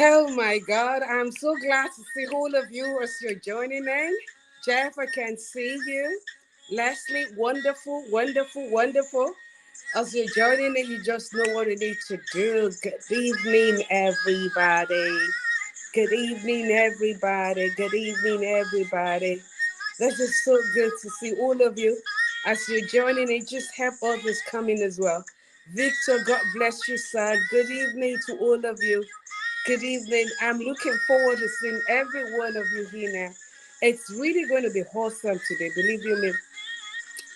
Oh my God, I'm so glad to see all of you as you're joining in. Jeff, I can see you. Leslie, wonderful, wonderful, wonderful. As you're joining in, you just know what you need to do. Good evening, everybody. Good evening, everybody. Good evening, everybody. This is so good to see all of you. As you're joining in, just help others come in as well. Victor, God bless you, sir. Good evening to all of you. Good evening. I'm looking forward to seeing every one of you here now. It's really going to be awesome today. Believe you me,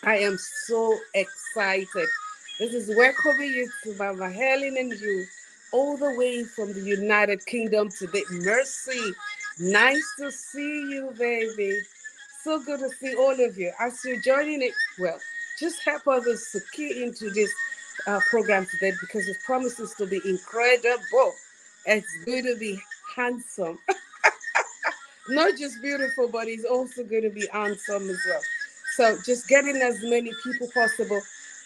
I am so excited. This is welcoming you to Mama Helen and you, all the way from the United Kingdom today. Mercy, nice to see you, baby. So good to see all of you. As you're joining it, well, just help others to key into this program today because it promises to be incredible. It's going to be handsome. Not just beautiful, but it's also going to be handsome as well. So just getting as many people possible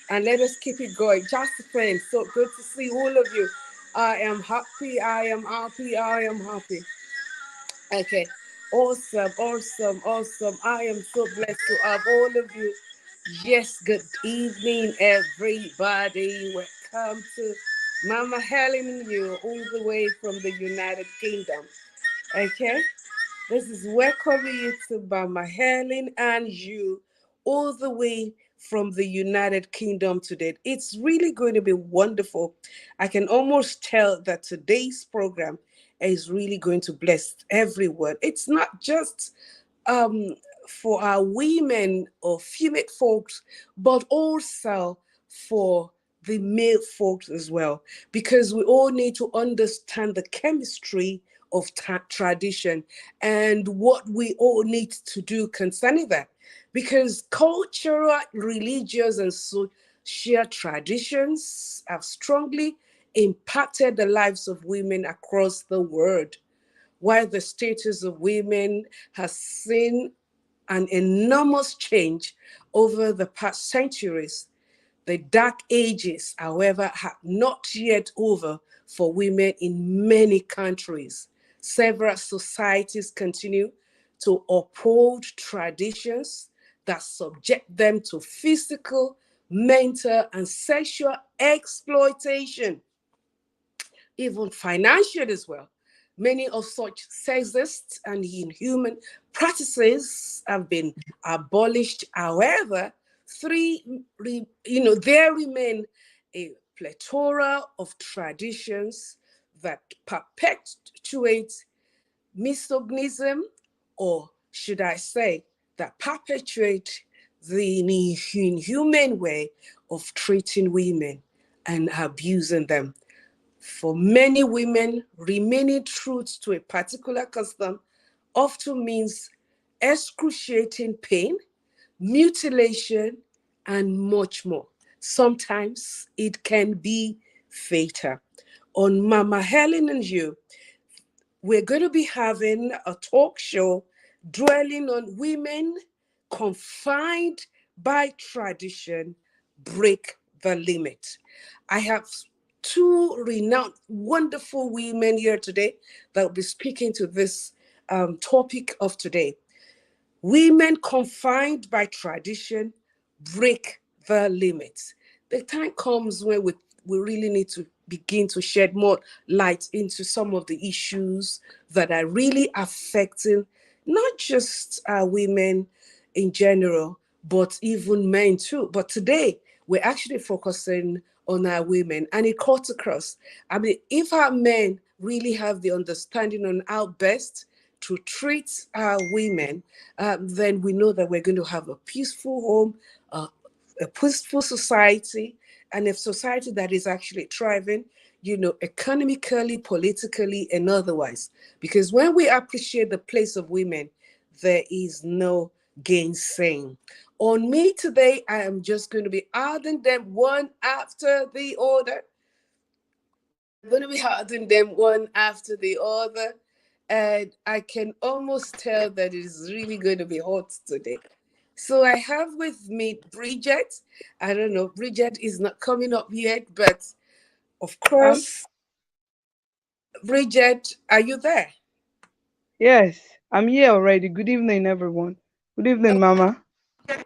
and let us keep it going. Just a friend, so good to see all of you. I am happy, I am happy, I am happy. Okay, awesome, awesome, awesome. I am so blessed to have all of you. Yes, good evening, everybody. Welcome to Mama Helen and you, all the way from the United Kingdom. Okay, this is welcoming you to Mama Helen and you, all the way from the United Kingdom today. It's really going to be wonderful. I can almost tell that today's program is really going to bless everyone. It's not just um, for our women or female folks, but also for the male folks as well, because we all need to understand the chemistry of tradition and what we all need to do concerning that. Because cultural, religious, and social traditions have strongly impacted the lives of women across the world. While the status of women has seen an enormous change over the past centuries, the dark ages, however, are not yet over for women in many countries. Several societies continue to uphold traditions that subject them to physical, mental, and sexual exploitation, even financial as well. Many of such sexist and inhuman practices have been abolished. However, there remain a plethora of traditions that perpetuate misogynism, or should I say, that perpetuate the inhuman way of treating women and abusing them. For many women, remaining true to a particular custom often means excruciating pain, mutilation, and much more. Sometimes it can be fatal. On Mama Helen and you, we're going to be having a talk show dwelling on women confined by tradition break the limit. I have two renowned, wonderful women here today that will be speaking to this topic of today. Women confined by tradition break the limits. The time comes when we really need to begin to shed more light into some of the issues that are really affecting not just women in general, but even men too. But today, we're actually focusing on our women, and it cuts across. I mean, if our men really have the understanding on how best to treat our women, then we know that we're going to have a peaceful home, a peaceful society, and a society that is actually thriving, economically, politically, and otherwise. Because when we appreciate the place of women, there is no gainsaying. On me today, I am just going to be adding them one after the other. I'm going to be adding them one after the other. And I can almost tell that it is really going to be hot today. So I have with me Bridget. I don't know, Bridget is not coming up yet, but of Um, course, Bridget, are you there? Yes, I'm here already. Good evening, everyone. Good Oh, evening, Mama.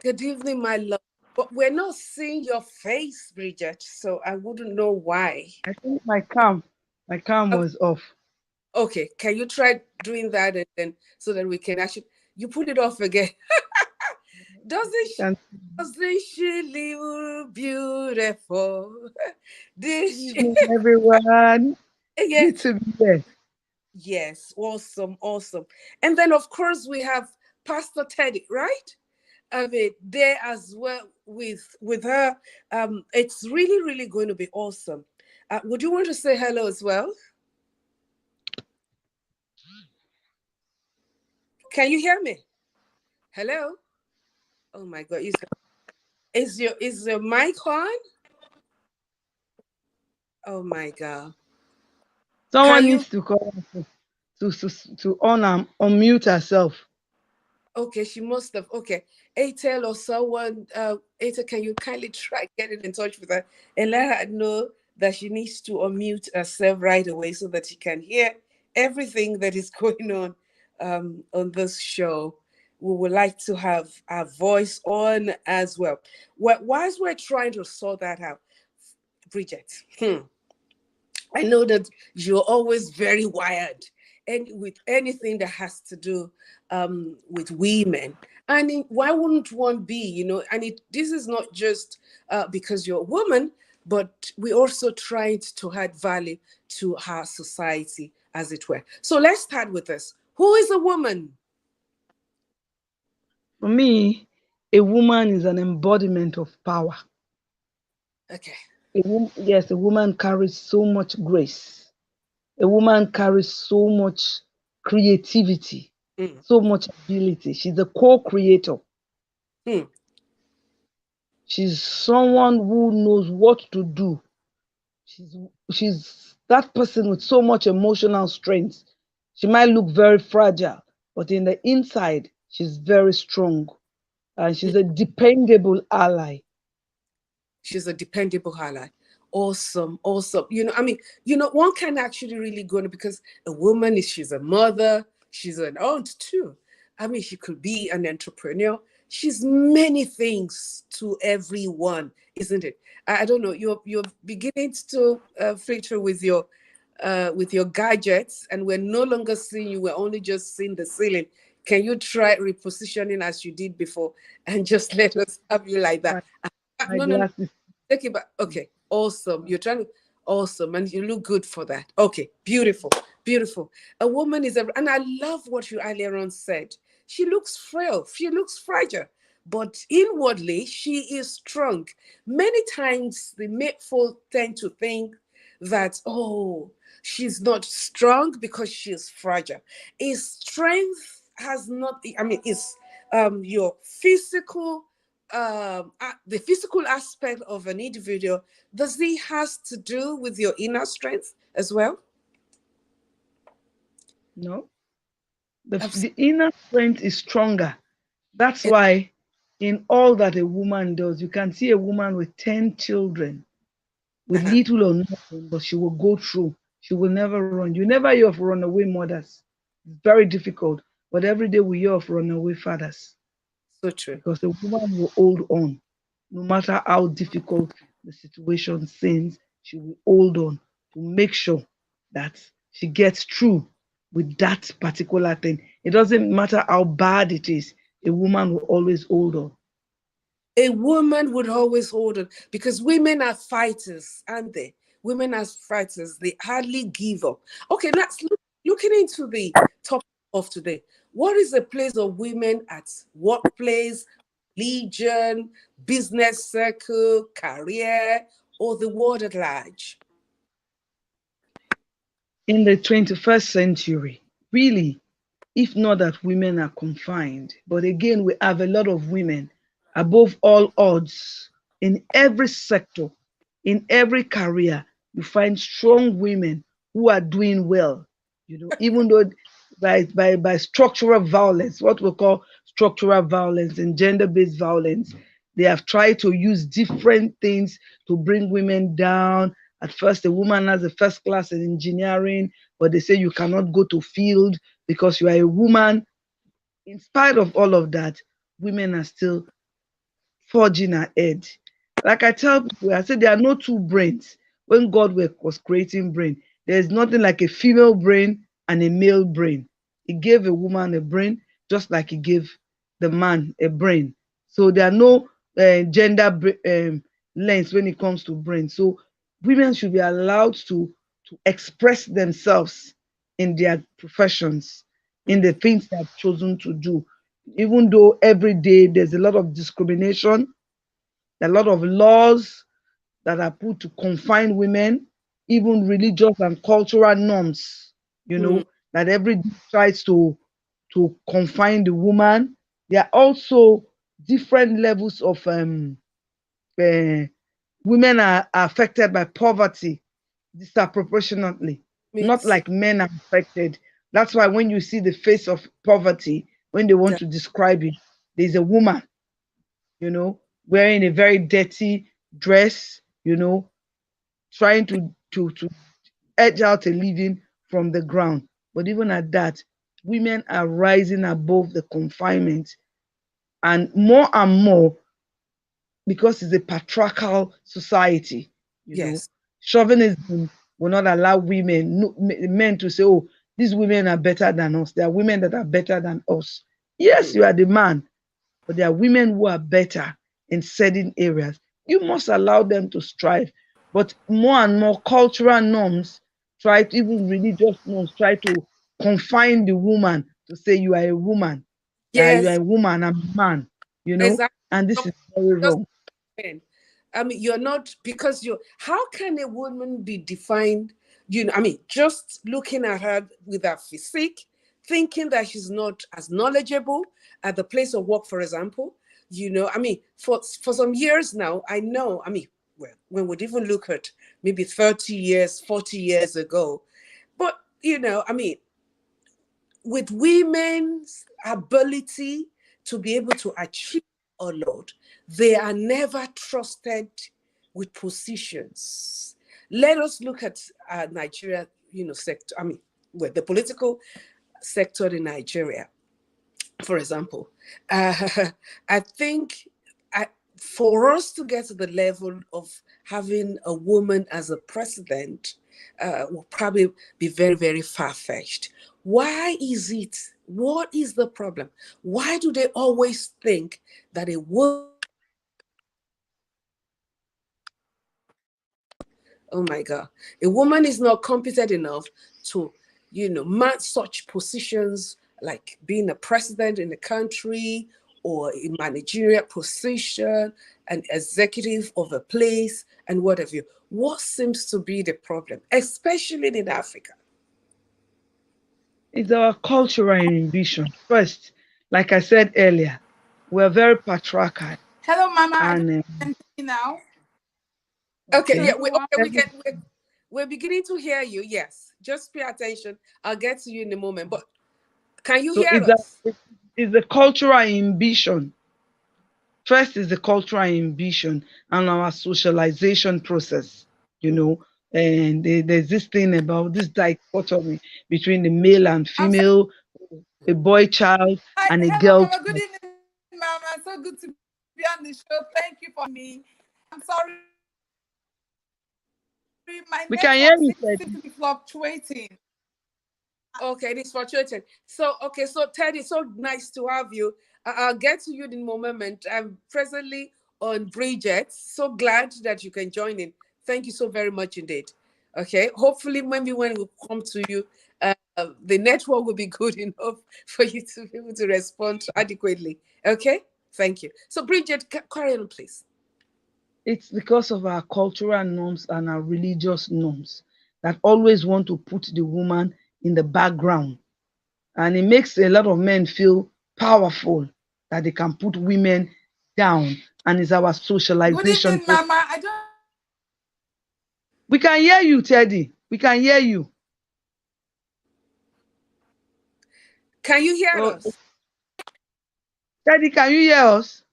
good evening, my love. But we're not seeing your face, Bridget, so I wouldn't know why. I think my cam Okay, was off. okay, can you try doing that and then so that we can actually you put it off again? Doesn't she, And doesn't she look beautiful? good This she, evening, everyone. yeah, Good to be here. yes, awesome, awesome. And then of course we have Pastor Teddy, right? I mean, there as well with her. It's really, really going to be awesome. Would you want to say hello as well? Can you hear me? Hello? Oh my God, is your mic on? Oh my God. Can Someone you needs to call us to unmute herself. Okay, she must have. Okay, Atel or someone, Atel, can you kindly try getting in touch with her and let her know that she needs to unmute herself right away so that she can hear everything that is going on this show. We would like to have our voice on as well. Whilst we're trying to sort that out, Bridget. I know that you're always very wired and with anything that has to do with women. And why wouldn't one be, And this is not just because you're a woman, but we also tried to add value to our society, as it were. So let's start with this. Who is a woman? For me, a woman is an embodiment of power. Okay. Yes, a woman carries so much grace. A woman carries so much creativity, Mm, so much ability. She's a co-creator. mm. She's someone who knows what to do. She's she's that person with so much emotional strength. She might look very fragile, but in the inside, she's very strong and she's a dependable ally. She's a dependable ally. Awesome, awesome. One can actually really go on because a woman is she's a mother, she's an aunt too. She could be an entrepreneur. She's many things to everyone, isn't it? I don't know. You're beginning to filter with your gadgets, and we're no longer seeing you. We're only just seeing the ceiling. Can you try repositioning as you did before, and just let us have you like that? My, my No, no, no. glasses. Take it back. Okay, awesome. You're trying to awesome, and you look good for that. Okay, beautiful, beautiful. A woman is and I love what you earlier on said. She looks frail. She looks fragile, but inwardly she is strong. Many times the folk tend to think that she's not strong because she is fragile. Is strength has not. Is your physical the physical aspect of an individual, does it has to do with your inner strength as well? No, the Abs- the inner strength is stronger. That's why in all that a woman does, you can see a woman with 10 children with Uh-huh. little or nothing, but she will go through. She will never run. You never hear of runaway mothers. It's very difficult. But every day we hear of runaway fathers So true. because the woman will hold on. No matter how difficult the situation seems, she will hold on to make sure that she gets through with that particular thing. It doesn't matter how bad it is, a woman will always hold on. A woman would always hold on because women are fighters, aren't they? Women are fighters. They hardly give up. Okay, let's looking into the topic of today. What is the place of women at workplace, religion, business circle, career, or the world at large? In the 21st century, really, if not that women are confined, but again, we have a lot of women above all odds in every sector, in every career. You find strong women who are doing well, even though by structural violence, what we call structural violence and gender-based violence, they have tried to use different things to bring women down At first, a woman has a first class in engineering, but they say you cannot go to field because you are a woman. In spite of all of that, women are still forging ahead. Like I tell people, I say there are no two brains. When God was creating brain, there is nothing like a female brain and a male brain. He gave a woman a brain just like he gave the man a brain. So there are no gender lengths when it comes to brain. So women should be allowed to express themselves in their professions, in the things they have chosen to do. Even though every day there's a lot of discrimination, a lot of laws that are put to confine women, even religious and cultural norms, Mm. that every day tries to confine the woman. There are also different levels of uh, women are affected by poverty disproportionately, not Means like men are affected. That's why when you see the face of poverty, when they want yeah. to describe it, there's a woman, wearing a very dirty dress, trying to edge out a living from the ground. But even at that, women are rising above the confinement, and more because it's a patriarchal society, you know. Yes. Chauvinism will not allow women, no, men to say, oh, these women are better than us. There are women that are better than us. Yes, Mm. you are the man, but there are women who are better in certain areas. You must allow them to strive. But more and more cultural norms try to, even religious norms, try to confine the woman to say you are a woman. You are Yes. a woman, I'm a man, Exactly. and this No, is very just wrong. men. I mean, you're not because you. How can a woman be defined? I mean, just looking at her with her physique, thinking that she's not as knowledgeable at the place of work, for example. I mean, for some years now, I know. I mean, well, when we'd even look at maybe 30 years, 40 years ago, but I mean, with women's ability to be able to achieve a lot, they are never trusted with positions. Let us look at Nigeria, sector. I mean, well, the political sector in Nigeria, for example. Uh, I think for us to get to the level of having a woman as a president will probably be very, very far fetched. Why is it? What is the problem? Why do they always think that a woman oh my God, a woman is not competent enough to, match such positions like being a president in the country or a managerial position, an executive of a place, and what have you? What seems to be the problem, especially in Africa? It's our cultural ambition. First, like I said earlier, we're very patriarchal. Hello, Mama. I don't And can see now. Okay, Hello, yeah, okay, everyone. we're beginning to hear you. Yes, just pay attention. I'll get to you in a moment. But can you so hear it's a us? it's the cultural ambition. First is the cultural ambition and our socialization process, and there's this thing about this dichotomy between the male and I'm so female, a boy child hi. and a Hello, girl Mama. Good child. evening, Mama. So good to be on the show. Thank you for me. I'm sorry, my network seems to be We can hear you, fluctuating. Teddy. Okay, it is frustrating. So Ted, it's so nice to have you. I'll get to you in a moment. I'm presently on Bridget. So glad that you can join in. Thank you so very much indeed. Okay, hopefully maybe when we come to you, the network will be good enough for you to be able to respond adequately. Okay, thank you. So Bridget, carry on, please. It's because of our cultural norms and our religious norms that always want to put the woman in the background. And it makes a lot of men feel powerful that they can put women down. And it's our Good socialization evening, process. Mama. I don't know if you can hear me. We can hear you, Teddy. We can hear you. Can you hear Oh, us? Teddy, can you hear us?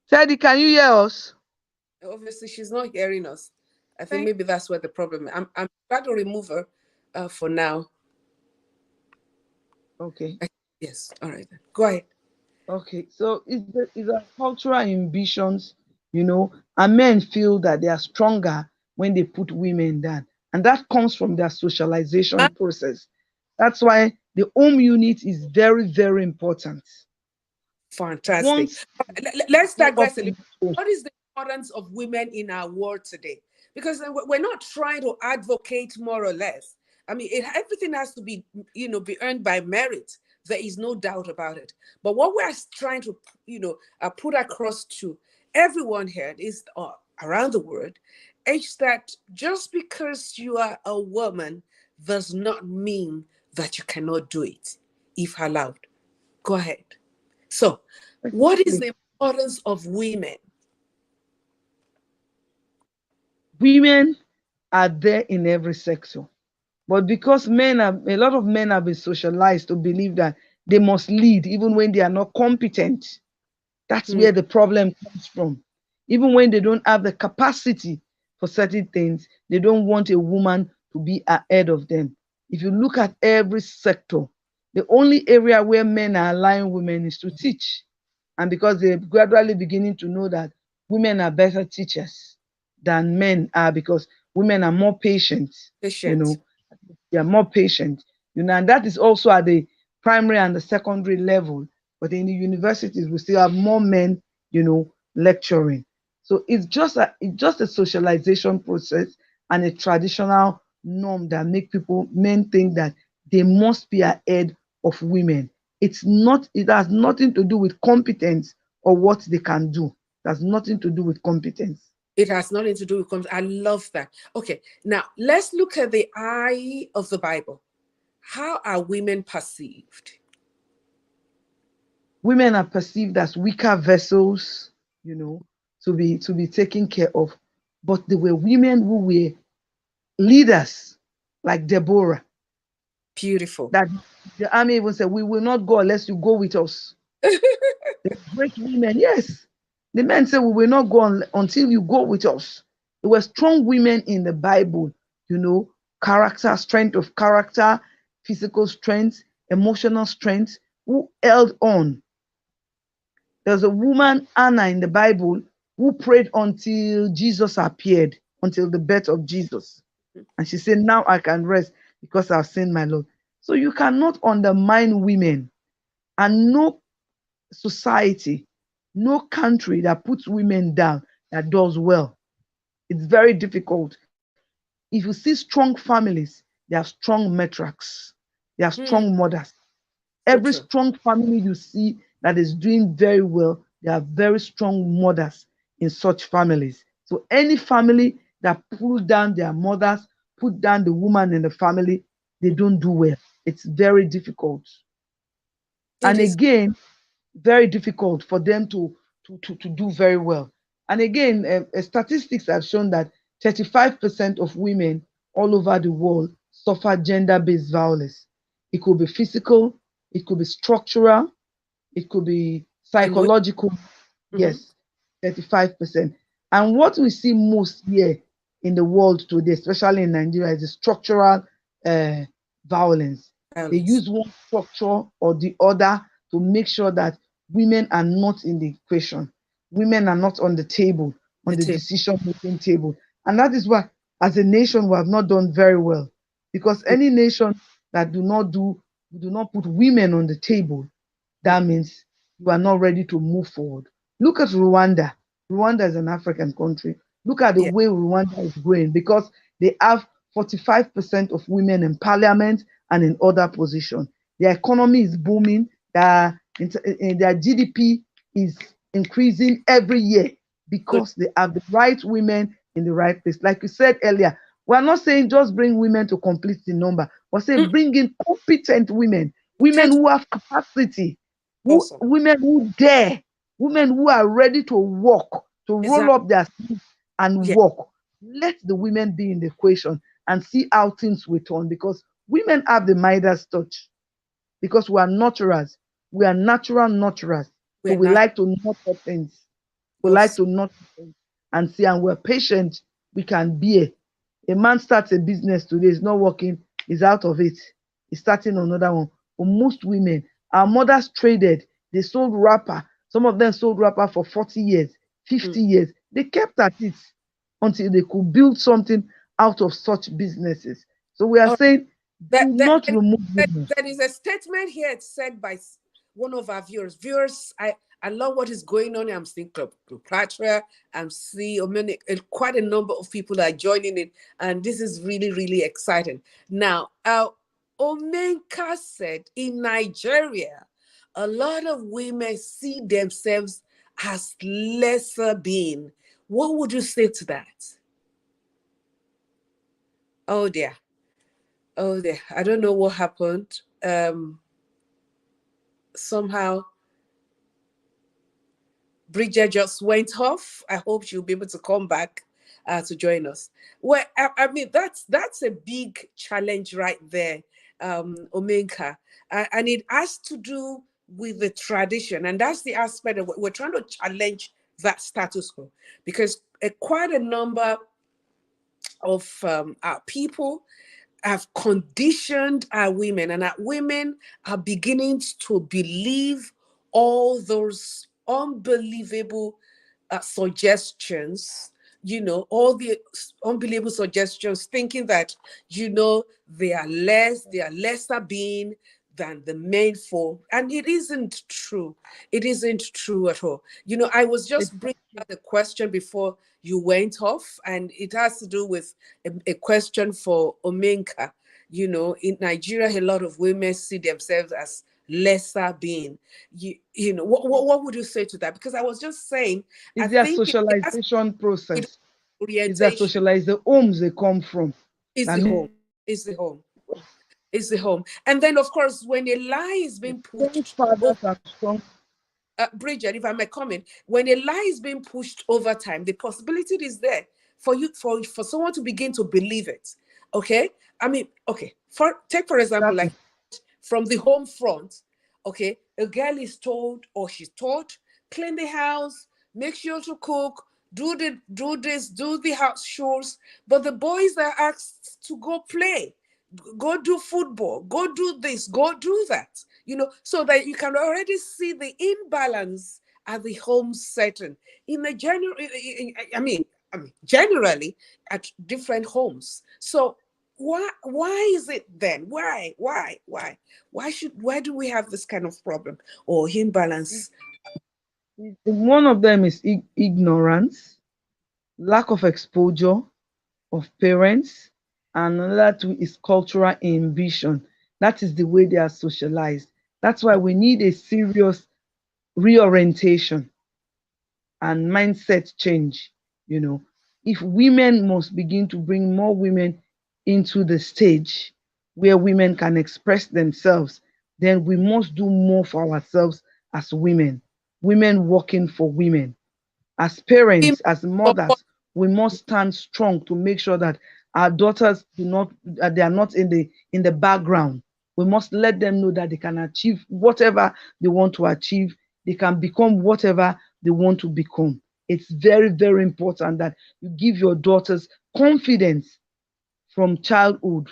Teddy, can you hear us? Obviously, she's not hearing us. I think Thank maybe that's where the problem is. I'm trying to remove her for now. Okay. Yes. All right. Then. Go ahead. Okay, so it's a cultural ambitions, and men feel that they are stronger when they put women down, and that comes from their socialization Ah, process. That's why the home unit is very, very important. fantastic. Once Let's grow digress up a little. in home, What is the importance of women in our world today? Because we're not trying to advocate more or less. I mean, everything has to be, be earned by merit. There is no doubt about it. But what we're trying to, put across to everyone here is around the world is that just because you are a woman does not mean that you cannot do it if allowed. Go ahead. So, what is exactly. the importance of women? Women are there in every sector. But because a lot of men have been socialized to believe that they must lead even when they are not competent. That's Hmm, where the problem comes from. Even when they don't have the capacity for certain things, they don't want a woman to be ahead of them. If you look at every sector, the only area where men are allowing women is to teach. And because they're gradually beginning to know that women are better teachers than men are, because women are more patient, you patient. know, they are more patient, and that is also at the primary and the secondary level. But in the universities, we still have more men, lecturing. So it's just a socialization process and a traditional norm that make men think that they must be ahead of women. It's not. It has nothing to do with competence or what they can do. It has nothing to do with competence. It has nothing to do with I love that. Okay, now let's look at the eye of the Bible. How are women perceived? Women are perceived as weaker vessels, to be taken care of. But there were women who were leaders, like Deborah, Beautiful. that the army even said, "We will not go unless you go with us." The great women, yes. The men said, "We will not go until you go with us." There were strong women in the Bible, character, strength of character, physical strength, emotional strength, who held on. There's a woman, Anna, in the Bible, who prayed until Jesus appeared, until the birth of Jesus. And she said, "Now I can rest because I've seen my Lord." So you cannot undermine women. And no society, no country that puts women down that does well. It's very difficult. If you see strong families, they have strong matriarchs, they have Hmm, strong mothers. so Every true. strong family you see that is doing very well, they are very strong mothers in such families. So any family that pull down their mothers, put down the woman in the family, they don't do well. It's very difficult. It And is. again, very difficult for them to do very well. And again, statistics have shown that 35% of women all over the world suffer gender-based violence. It could be physical, it could be structural, it could be And women. psychological. Mhm. Yes, 35%. And what we see most here in the world today, especially in Nigeria, is the structural uh, violence. They Violence. use one structure or the other to make sure that women are not in the equation. Women are not on the table, on The the table. decision making table. And that is why, as a nation, we have not done very well. Because Mm, any nation that do not put women on the table, that mm. means you are not ready to move forward. Look at Rwanda. Rwanda is an African country. Look at the Yeah. way Rwanda is growing, because they have 45% of women in parliament and in other positions. Their economy is booming. Their GDP is increasing every year So, because they have the right women in the right place. Like you said earlier, we're not saying just bring women to complete the number. We're saying mm, bring in competent women, women tent- who have capacity, awesome. women who dare, women who are ready to walk, to roll Exactly. up their sleeves and Yeah. walk. Let the women be in the equation and see how things will turn, because women have the Midas touch, because we are nurturers. We are natural nurturers. We So are we not like to nurture things. We like awesome. to nurture things and see, and we're patient. we can bear. A man starts a business today, it's not working, he's out of it. He's starting another one. For most women, our mothers traded, they sold wrapper. Some of them sold wrapper for 40 years, 50 years. They kept at it until they could build something out of such businesses. So we are All right. saying, That, do that, not that, remove that, women. that is a statement here. It's said by one of our viewers. Viewers, I love what is going on. I'm seeing Cleopatra. I'm seeing quite a number of people are joining it. And this is really, really exciting. Now, Omenka said in Nigeria, a lot of women see themselves as lesser being. What would you say to that? Oh dear. Oh dear. I don't know what happened. Somehow Bridget just went off. I hope she'll be able to come back to join us. Well, I mean that's a big challenge right there, Omenka, and it has to do with the tradition, and that's the aspect of what we're trying to challenge that status quo, because quite a number of our people have conditioned our women, and our women are beginning to believe all those unbelievable suggestions, all the unbelievable suggestions, thinking that, they are lesser being than the main four. And it isn't true. It isn't true at all. I was just bringing out the question before you went off, and it has to do with a question for Omenka. In Nigeria, a lot of women see themselves as lesser being. What would you say to that? Because I was just saying, I It's their think it has to socialization do with process. It's their orientation. socialize the homes they come from. Is That the means home. Is the home. Is the home. And then, of course, when a lie is being strong pushed over, fathers are strong. Bridget, if I may comment, when a lie is being pushed over time, the possibility is there for you for someone to begin to believe it. Okay, I mean, okay, for example, Exactly. like from the home front. Okay, a girl is told or she's taught, clean the house, make sure to cook, do this, do the house chores, but the boys are asked to go play, go do football, go do this, go do that, so that you can already see the imbalance at the home setting in the general. I mean, generally at different homes. So why is it then? Why do we have this kind of problem or imbalance? One of them is ignorance, lack of exposure of parents, and another two is cultural ambition. That is the way they are socialized. That's why we need a serious reorientation and mindset change. You know, if women must begin to bring more women into the stage where women can express themselves, then we must do more for ourselves as women working for women. As Women parents, as support. mothers, we must stand strong to make sure that our daughters do not they are not in the background. We must let them know that they can achieve whatever they want to achieve. They can become whatever they want to become. It's very, very important that you give your daughters confidence from childhood.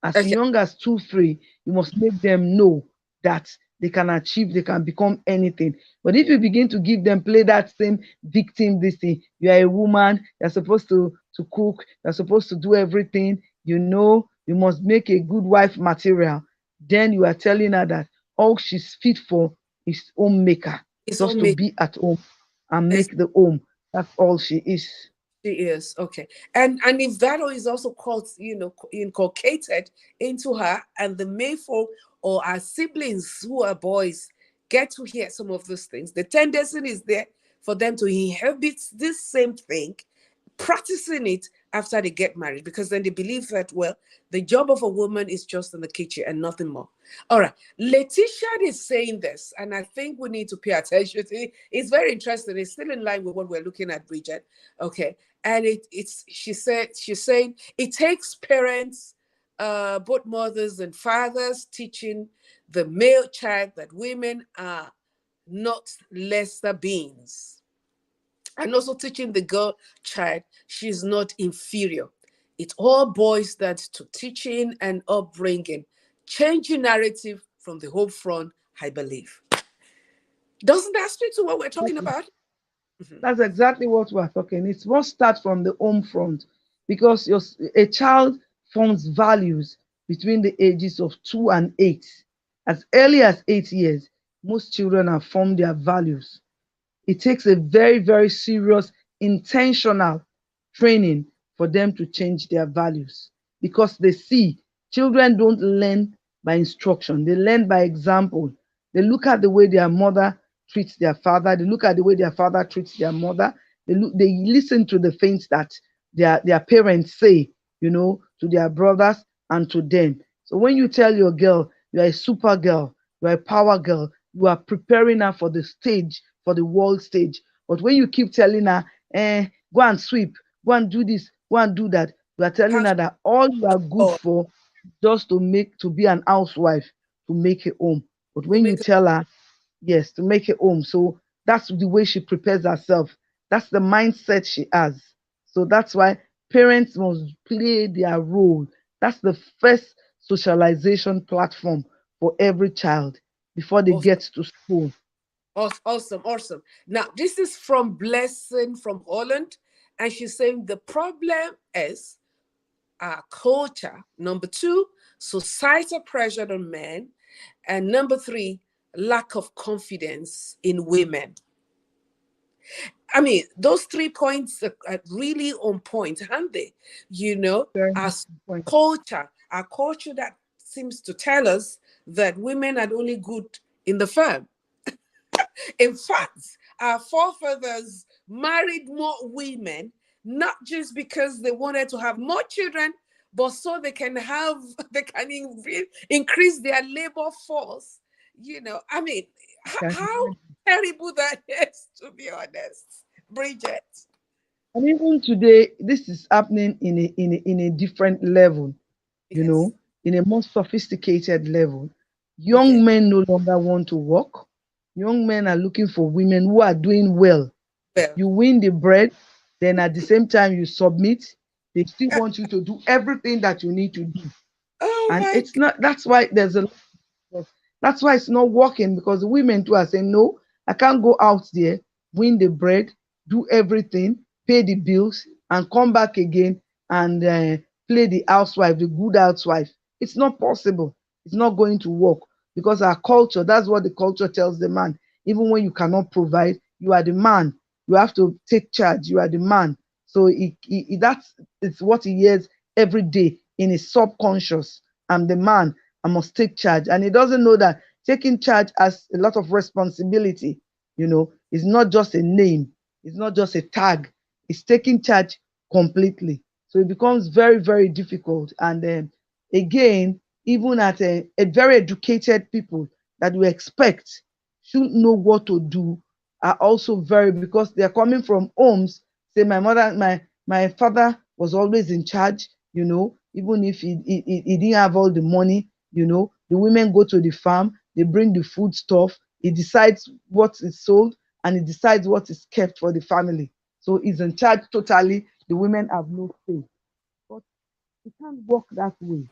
As Okay, young as 2, 3, you must make them know that they can achieve, they can become anything. But if you begin to give them play that same victim, this thing, you are a woman, you're supposed to cook, you're supposed to do everything, you must make a good wife material. Then you are telling her that all she's fit for is homemaker, it's all just to make. be at home and make the home. That's all she is. She is okay, and if that is also called, inculcated into her, and the mayful or our siblings who are boys get to hear some of those things, the tendency is there for them to inherit this same thing, practicing it after they get married, because then they believe that, well, the job of a woman is just in the kitchen and nothing more. All right, Letitia is saying this, and I think we need to pay attention to it. It's very interesting. It's still in line with what we're looking at, Bridget. Okay, and she's saying it takes parents, both mothers and fathers, teaching the male child that women are not lesser beings. and also teaching the girl child she's not inferior. It all boils down to teaching and upbringing, changing narrative from the home front, I believe. Doesn't that speak to what we're talking about? Mhm. That's exactly what we're talking. It must start from the home front because a child forms values between the ages of 2 and 8. As early as 8 years, most children have formed their values. It takes a very, very serious, intentional training for them to change their values because they see children don't learn by instruction, they learn by example. They look at the way their mother treats their father, they look at the way their father treats their mother, they listen to the things that their parents say, to their brothers and to them. So when you tell your girl you're a super girl, you're a power girl, you are preparing her for the stage, for the world stage. But when you keep telling her, go and sweep, go and do this, go and do that, you are telling House her that all you are good or for just to be an housewife, to make a home. But to when you make tell her, yes, to make a home, so that's the way she prepares herself. That's the mindset she has. So that's why parents must play their role. That's the first socialization platform for every child before they awesome, get to school. awesome, awesome. Now this is from Blessing from Holland, and she's saying the problem is our culture. Number two, societal pressure on men. And number three, lack of confidence in women. I mean, those 3 points are really on point, aren't they? Very As important. our culture that seems to tell us that women are only good in the firm. In fact, our forefathers married more women, not just because they wanted to have more children, but so they can have increase their labor force. I mean, Can how imagine. terrible that is, to be honest, Bridget. And even today, this is happening in a different level, you Yes. know, in a more sophisticated level. Young Okay. men no longer want to work. Young men are looking for women who are doing well. Well, You win the bread, then at the same time you submit. They still want you to do everything that you need to do. oh And my it's not, that's why there's a Yes. That's why it's not working because the women too are saying, no, I can't go out there, win the bread, do everything, pay the bills, and come back again and play the housewife, the good housewife. It's not possible. It's not going to work because our culture, that's what the culture tells the man. Even when you cannot provide, you are the man. You have to take charge. You are the man. So that's it's what he hears every day in his subconscious. I'm the man. I must take charge. And he doesn't know that taking charge has a lot of responsibility. It's not just a name, it's not just a tag, it's taking charge completely. So it becomes very, very difficult. And then again, even at a very educated people that we expect should know what to do are also very because they're coming from homes. Say my father was always in charge, even if he didn't have all the money, the women go to the farm, they bring the food stuff, he decides what is sold and he decides what is kept for the family. So he's in charge totally. The women have no say. But it can't work that way.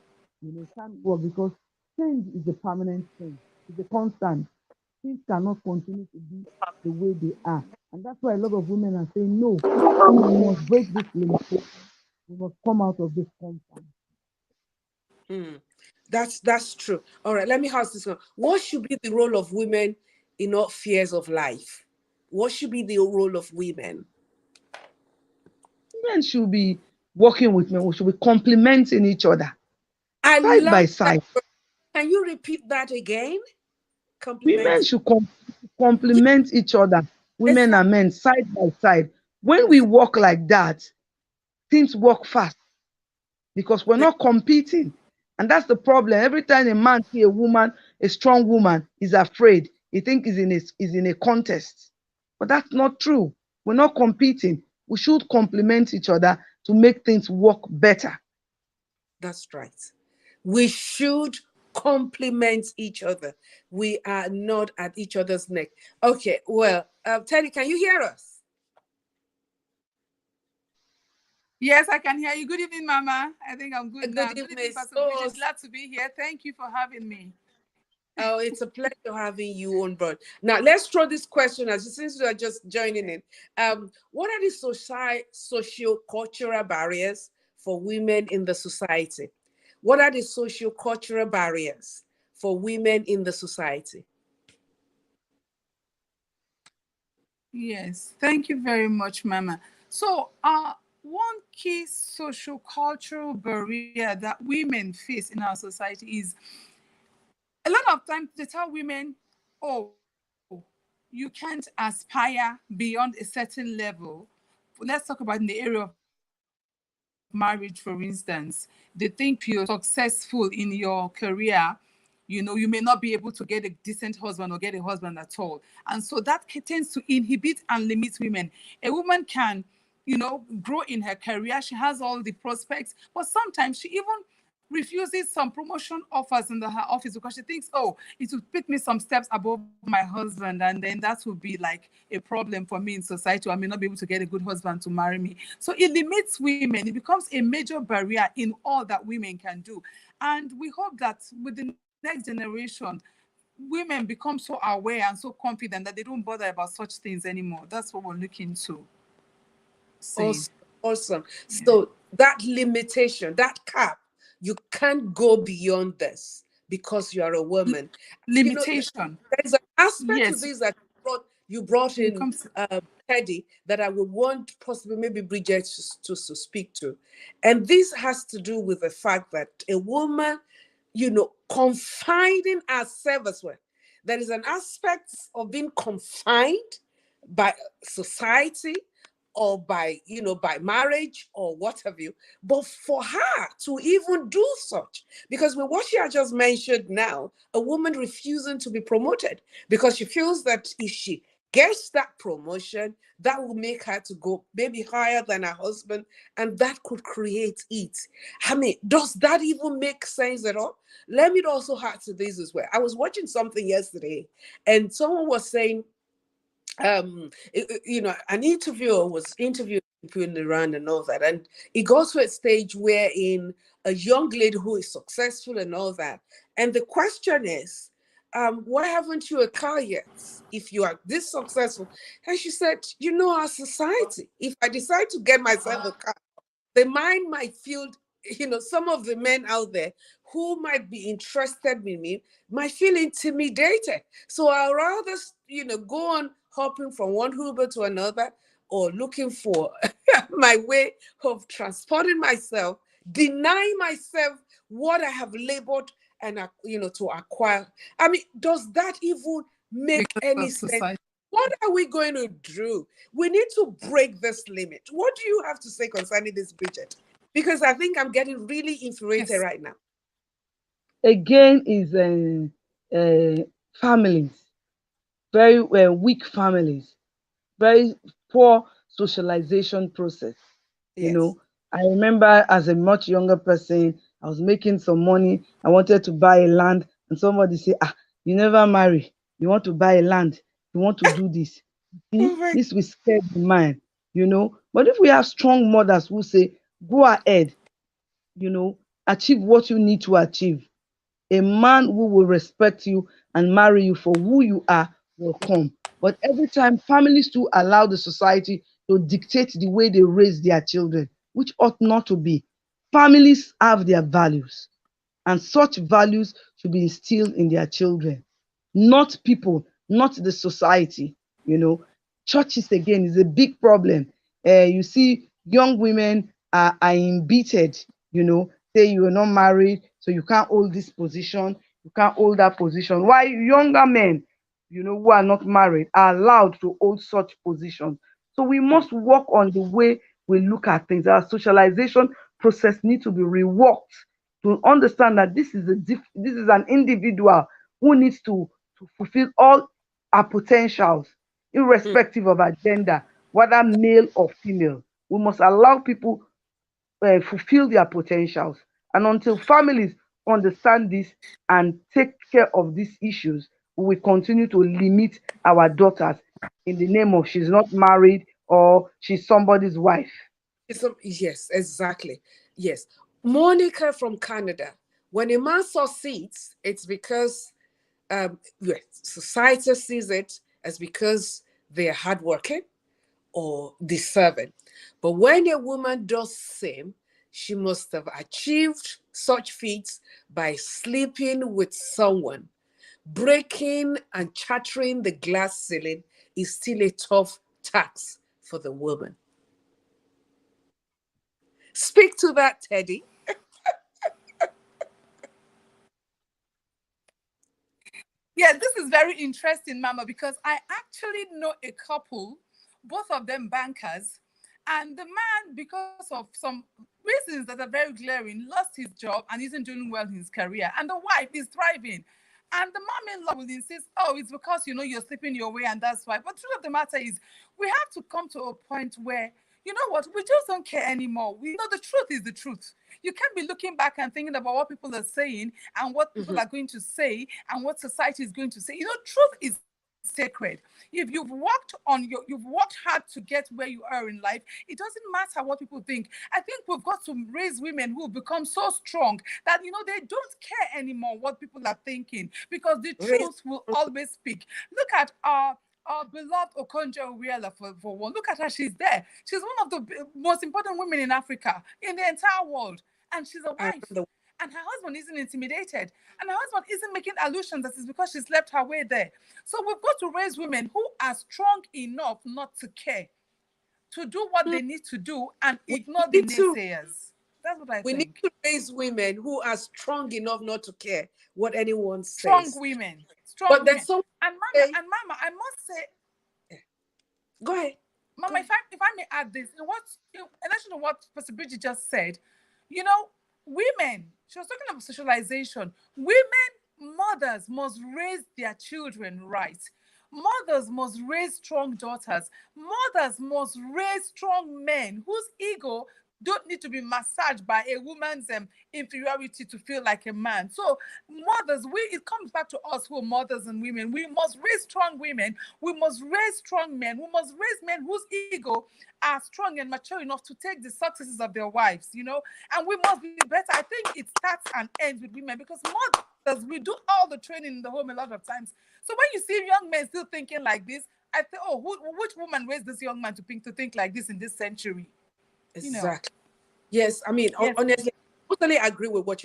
It can't work because change is a permanent thing. It's a constant. Things cannot continue to be the way they are. And that's why a lot of women are saying, no, we must break this limitation. We must come out of this comfort. Hmm. That's true. All right, let me ask this one. What should be the role of women in all spheres of life? What should be the role of women? Men should be working with men. We should be complementing each other I side by love that side. word. Can you repeat that again? Women Compliments. should Yeah, complement each other, women exactly. and men side by side. When we work like that, things work fast because we're not competing. And that's the problem. Every time a man see a woman, a strong woman, he's afraid. He thinks he's in a contest. But that's not true. We're not competing. We should complement each other to make things work better. That's right. We should complement each other. We are not at each other's neck. Okay, well, Teddy, can you hear us? Yes, I can hear you. Good evening, Mama. I think I'm good Good now. Good evening. evening, Pastor So, Bridget. Glad to be here. Thank you for having me. oh, it's a pleasure having you on board. Now, let's throw this question as since you are just joining in. What are the socio-cultural barriers for women in the society? What are the socio-cultural barriers for women in the society? Yes, thank you very much, Mama. So, one key social cultural barrier that women face in our society is a lot of times they tell women, oh, you can't aspire beyond a certain level. Let's talk about in the area of marriage, for instance. They think you're successful in your career, you may not be able to get a decent husband or get a husband at all. And so that tends to inhibit and limit women. A woman can, grow in her career. She has all the prospects, but sometimes she even refuses some promotion offers in her office because she thinks, oh, it will put me some steps above my husband, and then that will be like a problem for me in society. I may not be able to get a good husband to marry me. So it limits women. It becomes a major barrier in all that women can do. And we hope that with the next generation, women become so aware and so confident that they don't bother about such things anymore. That's what we're looking to see. Awesome. Awesome. Yeah. So that limitation, that cap, you can't go beyond this because you are a woman. You know, Limitation. there's an aspect to Yes. this that you brought When it in, comes to Teddy, that I would want possibly maybe Bridget to speak to. And this has to do with the fact that a woman, confining herself as well. There is an aspect of being confined by society or by marriage or what have you. But for her to even do such, because with what she had just mentioned now, a woman refusing to be promoted because she feels that if she gets that promotion, that will make her to go maybe higher than her husband, and that could create it. I mean, does that even make sense at all? Let me also add to this as well. I was watching something yesterday, and someone was saying, an interviewer was interviewing people in Iran and all that, and it got to a stage where in a young lady who is successful and all that, and the question is, why haven't you a car yet if you are this successful? And she said, our society, if I decide to get myself a car, the mind might feel, some of the men out there who might be interested in me might feel intimidated. So I'll rather, go on hopping from one Uber to another or looking for my way of transporting myself, denying myself what I have labored and, to acquire. I mean, does that even make because any of sense? society. What are we going to do? We need to break this limit. What do you have to say concerning this, Bridget? Because I think I'm getting really infuriated Yes. right now. Again, is families, very weak families, very poor socialization process. You Yes. know, I remember as a much younger person, I was making some money. I wanted to buy a land, and somebody say, "Ah, you never marry. You want to buy a land. You want to do this." Oh See, my. this will scare the mind. But if we have strong mothers who say, "Go ahead, achieve what you need to achieve," a man who will respect you and marry you for who you are will come. But every time families to allow the society to dictate the way they raise their children, which ought not to be. Families have their values, and such values should be instilled in their children, not people, not the society. You know, churches again is a big problem. You see, young women are embittered. Say you are not married, so you can't hold this position, you can't hold that position. Why younger men, who are not married, are allowed to hold such positions? So we must work on the way we look at things. Our socialization process needs to be reworked to understand that this is an individual who needs to fulfill all our potentials, Mm. irrespective of our gender, whether male or female. We must allow people fulfill their potentials. And until families understand this and take care of these issues, we will continue to limit our daughters in the name of she's not married or she's somebody's wife. Yes, exactly. Yes. Monica from Canada. When a man succeeds, it's because yes, society sees it as because they're hardworking or deserving. But when a woman does same, she must have achieved such feats by sleeping with someone. Breaking and shattering the glass ceiling is still a tough task for the woman. Speak to that, Teddy. Yeah, this is very interesting, Mama, because I actually know a couple, both of them bankers, and the man, because of some reasons that are very glaring, lost his job and isn't doing well in his career, and the wife is thriving. And the mom-in-law will insist, oh, it's because you're sleeping your way and that's why. But the truth of the matter is, we have to come to a point where, you know what, we just don't care anymore. We know the truth is the truth. You can't be looking back and thinking about what people are saying and what people Mhm. are going to say and what society is going to say. Truth is sacred. If you've worked hard to get where you are in life, it doesn't matter what people think. I think we've got to raise women who become so strong that they don't care anymore what people are thinking, because the Raise- truth will always speak. Look at our beloved Okonjo Iweala, for one. Look at her; she's there. She's one of the most important women in Africa, in the entire world, and she's a around wife. the And her husband isn't intimidated, and her husband isn't making allusions that it's because she slept her way there. So we've got to raise women who are strong enough not to care, to do what Mm, they need to do and we ignore the need to naysayers. That's what I we need think. to raise women who are strong enough not to care what anyone Strong says. women, strong But then women. some say, And Mama, I must say, yeah, go ahead. Go Mama, ahead. if I may add this, in addition to what Pastor Bridget just said, you know, women. She was talking about socialization. Women, mothers must raise their children right. Mothers must raise strong daughters. Mothers must raise strong men whose ego don't need to be massaged by a woman's inferiority to feel like a man. So mothers, we it comes back to us who are mothers and women. We must raise strong women. We must raise strong men. We must raise men whose ego are strong and mature enough to take the successes of their wives. And we must be better. I think it starts and ends with women, because mothers, we do all the training in the home a lot of times. So when you see young men still thinking like this, I think, oh, which woman raised this young man to think like this in this century? Exactly. Yes, I mean, Yes, ma'am. honestly, I totally agree with what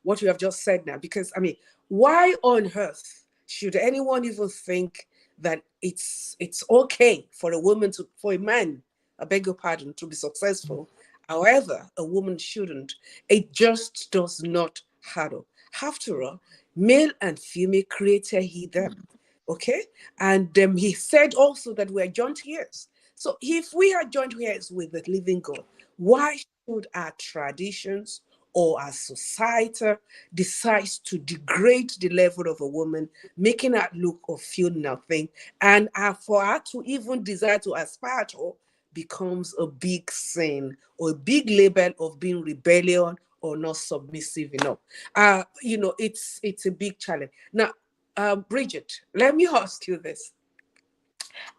what you have just said now. Because I mean, why on earth should anyone even think that it's okay for a woman to for a man, I beg your pardon, to be successful? However, a woman shouldn't. It just does not happen. After all, male and female created he them. Okay, and he said also that we're joint heirs. So if we are joint heirs with the living God, why should our traditions or our society decide to degrade the level of a woman, making her look or feel nothing, and for her to even desire to aspire to becomes a big sin or a big label of being rebellion or not submissive enough. It's a big challenge. Now, Bridget, let me ask you this: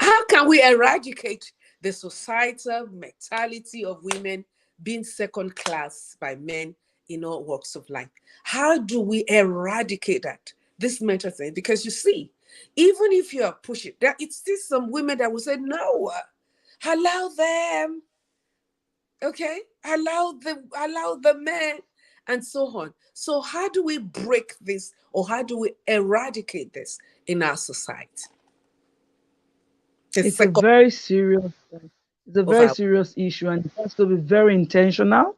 how can we eradicate the societal mentality of women being second class by men in all walks of life? How do we eradicate that? This mental thing, because you see, even if you are pushing, there it's still some women that will say, no, allow them, okay? Allow the men, and so on. So how do we break this, or how do we eradicate this in our society? The It's a second very serious it's a of very our serious issue, and it has to be very intentional.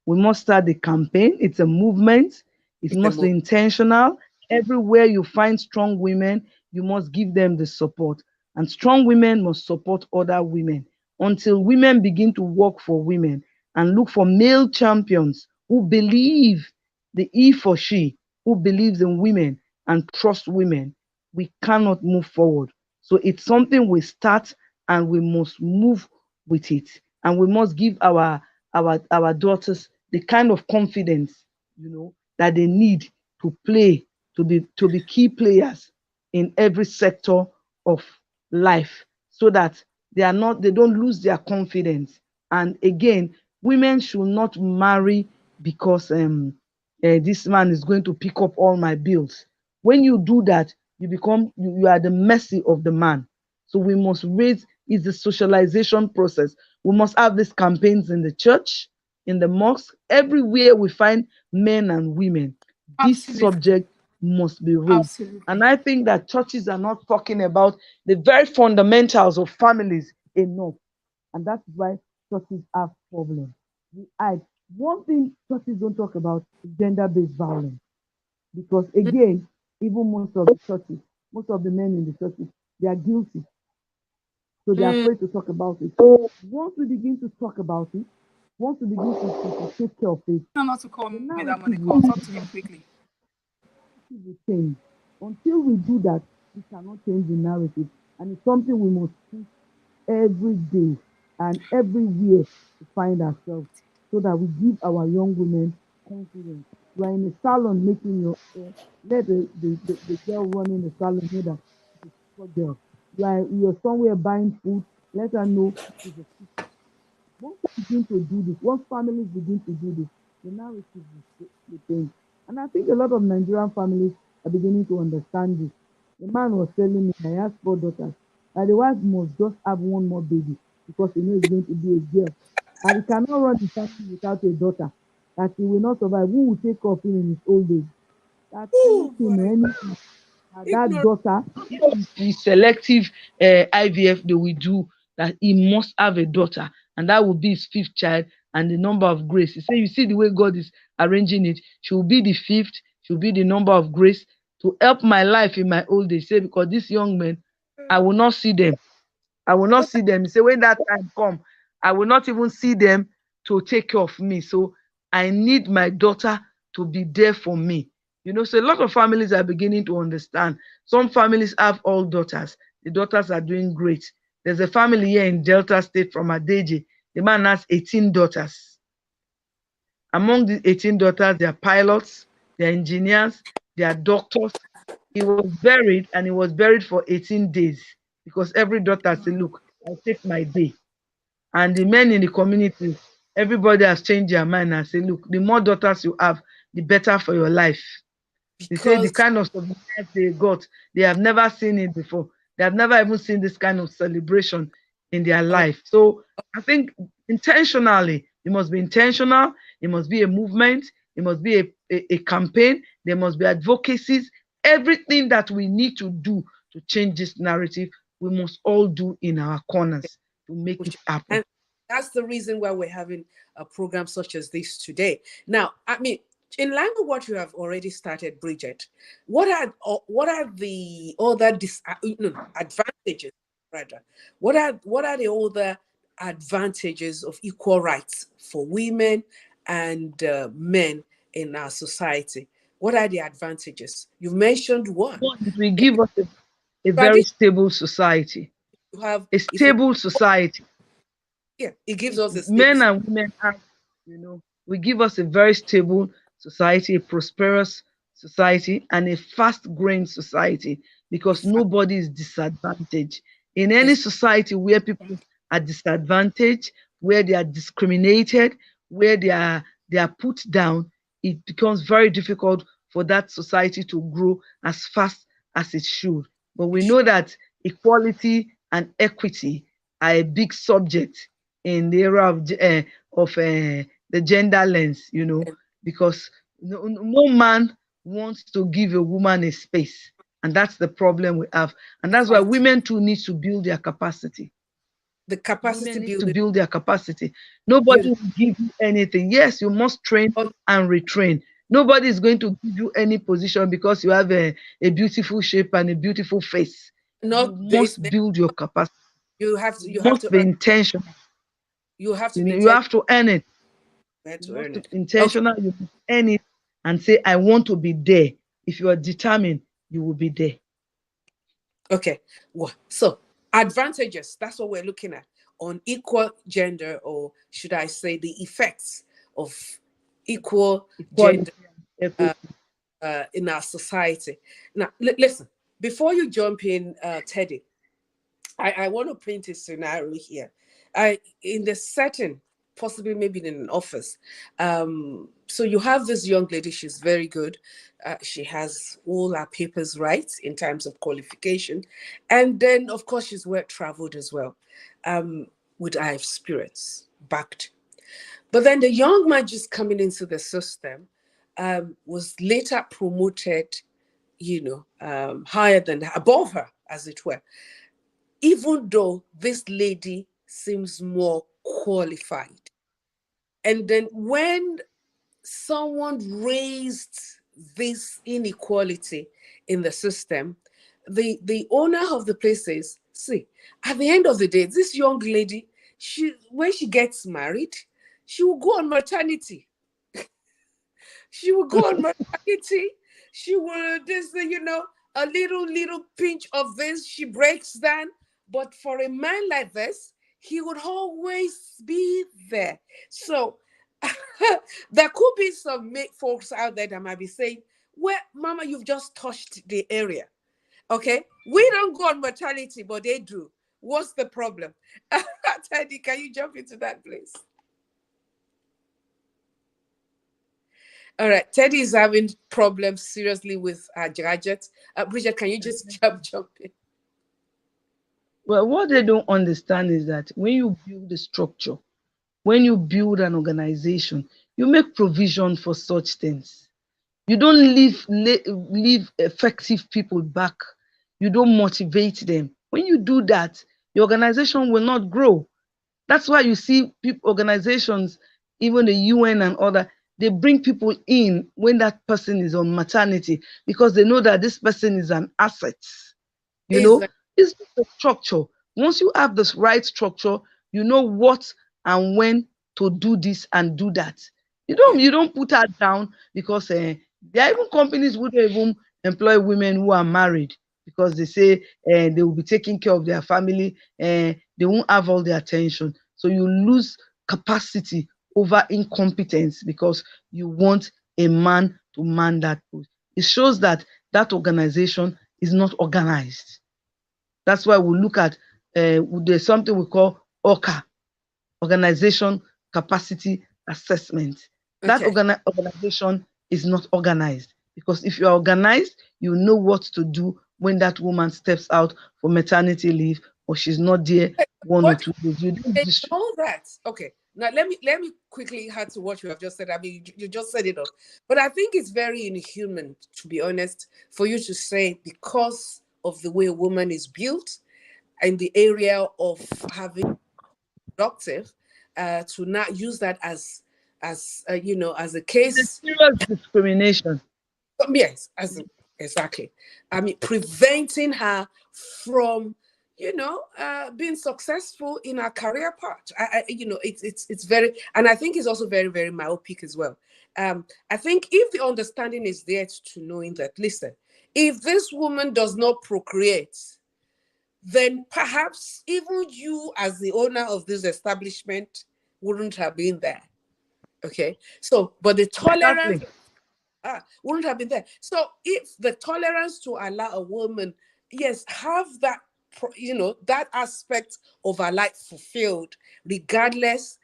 We must start the campaign. It's a movement. It it's a must be movement. intentional. Everywhere you find strong women, you must give them the support. And strong women must support other women until women begin to work for women and look for male champions who believe the he for she, who believes in women and trust women. We cannot move forward. So it's something we start and we must move with it. And we must give our daughters the kind of confidence, that they need to play, to be key players in every sector of life, so that they don't lose their confidence And again, women should not marry because this man is going to pick up all my bills. When you do that, you are the mercy of the man. So we must raise is the socialization process. We must have these campaigns in the church, in the mosque, everywhere we find men and women. This Absolutely. subject must be raised. Absolutely. And I think that churches are not talking about the very fundamentals of families enough. And that's why churches have problems. I One thing churches don't talk about is gender-based violence. Because again, even most of the churches, most of the men in the churches, they are guilty. So they're Mm, afraid to talk about it. So once we begin to talk about it, once we begin to take care of it, No, not to call the me that narrative money. will Call, talk to him quickly. change. Until we do that, we cannot change the narrative. And it's something we must push every day and everywhere to find ourselves so that we give our young women confidence. You are in a salon making your hair, let the girl running the salon know that she's a super girl. You're somewhere buying food, let her know she's a sister. Once we begin to do this, once families begin to do this, the narrative will change. And I think a lot of Nigerian families are beginning to understand this. The man was telling me, I have 4 daughters, that the wife must just have one more baby because he knows it's going to be a girl. And he cannot run the family without a daughter, that he will not survive. Who will take care of him in his old age? That oh anything, my anything, that ignorant. daughter, the selective IVF they will do, that he must have a daughter, and that will be his fifth child, and the number of grace. He say, you see the way God is arranging it, she will be the fifth, she will be the number of grace to help my life in my old age. Say, because these young men, I will not see them. I will not What see them. He say, when that time come, I will not even see them to take care of me. So I need my daughter to be there for me. So a lot of families are beginning to understand. Some families have all daughters. The daughters are doing great. There's a family here in Delta State from Adeji. The man has 18 daughters. Among the 18 daughters, they are pilots, they are engineers, they are doctors. He was buried, and he was buried for 18 days because every daughter said, look, I'll take my day. And the men in the community, everybody has changed their mind and say, look, the more daughters you have, the better for your life. They say the because kind of surprise they got, they have never seen it before. They have never even seen this kind of celebration in their oh, life. So I think intentionally, it must be intentional. It must be a movement. It must be a campaign. There must be advocacies. Everything that we need to do to change this narrative, we must all do in our corners to make it happen. and that's the reason why we're having a program such as this today. Now, I mean, in line with what you have already started, Bridget, what are the other no, advantages rather? What are the other advantages of equal rights for women and men in our society? What are the advantages? You've mentioned one. One, it will In give us a very tradition, stable society. you have A if you stable society. yeah, it gives us a stable. Men and women have, we give us a very stable society, a prosperous society, and a fast growing society because nobody is disadvantaged. In any society where people are disadvantaged, where they are discriminated, where they are put down, it becomes very difficult for that society to grow as fast as it should. But we know that equality and equity are a big subject in the era of the gender lens, because no man wants to give a woman a space, and that's the problem we have, and that's why Exactly. women too needs to build their capacity. The Women capacity need to building. build their capacity. Nobody Beautiful. will give you anything. Yes, you must train But and retrain. Nobody is going to give you any position because you have a beautiful shape and a beautiful face. You not based. must build your capacity. You have to. You You have must to be earn. intentional. You have to You be know, you intentional have to earn it. You to must earn be it. Okay. intentional. You must earn it and say, I want to be there. If you are determined, you will be there. Okay. Well, so advantages. That's what we're looking at on equal gender, or should I say, the effects of equal Equality gender and equity. in our society. Now, listen. Before you jump in, Teddy, I want to paint a scenario here. in the setting, possibly maybe in an office. So you have this young lady, she's very good. She has all her papers right in terms of qualification. And then, of course, she's well traveled as well, with her experience backed. But then the young man just coming into the system was later promoted, higher than, above her, as it were, even though this lady seems more qualified. And then when someone raised this inequality in the system, the owner of the place says, see, at the end of the day, this young lady, when she gets married, she will go on maternity. She will go on maternity. She will, this, a little pinch of this, she breaks down. But for a man like this, he would always be there. So there could be some folks out there that might be saying, well, Mama, you've just touched the area. Okay. We don't go on maternity, but they do. What's the problem? Teddy, can you jump into that, please? All right, Teddy is having problems seriously with our gadget. Bridget, can you just jump in? Well, what they don't understand is that when you build a structure, when you build an organization, you make provision for such things. You don't leave effective people back. You don't motivate them. When you do that, the organization will not grow. That's why you see organizations, even the UN and other, they bring people in when that person is on maternity because they know that this person is an asset. You know, Exactly. it's the structure. Once you have this right structure, you know what and when to do this and do that. You don't Yeah. you don't put her down because there are even companies who don't even employ women who are married because they say they will be taking care of their family and they won't have all the attention. So you lose capacity over incompetence because you want a man to man that post. It shows that that organization is not organized. That's why we look at there's something we call OCA, Organization Capacity Assessment. That Okay. organization is not organized because if you are organized, you know what to do when that woman steps out for maternity leave or she's not there 1 or 2 days. You don't It's all that. Okay. Now let me quickly add to what you have just said. I mean, you just said it all. But I think it's very inhuman, to be honest, for you to say because of the way a woman is built in the area of having productive, to not use that as a it's a case. serious discrimination. Yes, as exactly. I mean, preventing her from, being successful in her career path. It's very, and I think it's also very, very myopic as well. I think if the understanding is there to knowing that, listen, if this woman does not procreate, then perhaps even you, as the owner of this establishment, wouldn't have been there. Okay, so but the tolerance Exactly. wouldn't have been there. So if the tolerance to allow a woman, yes, have that, that aspect of her life fulfilled, regardless,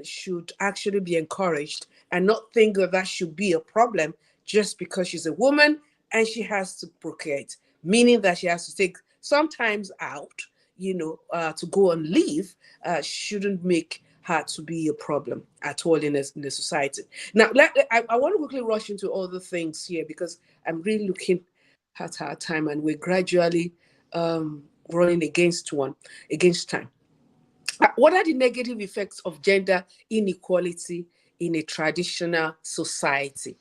should actually be encouraged and not think that that should be a problem just because she's a woman and she has to procreate, meaning that she has to take sometimes out, to go on leave, shouldn't make her to be a problem at all in the society. Now, I want to quickly rush into other things here because I'm really looking at our time and we're gradually running against time. What are the negative effects of gender inequality in a traditional society?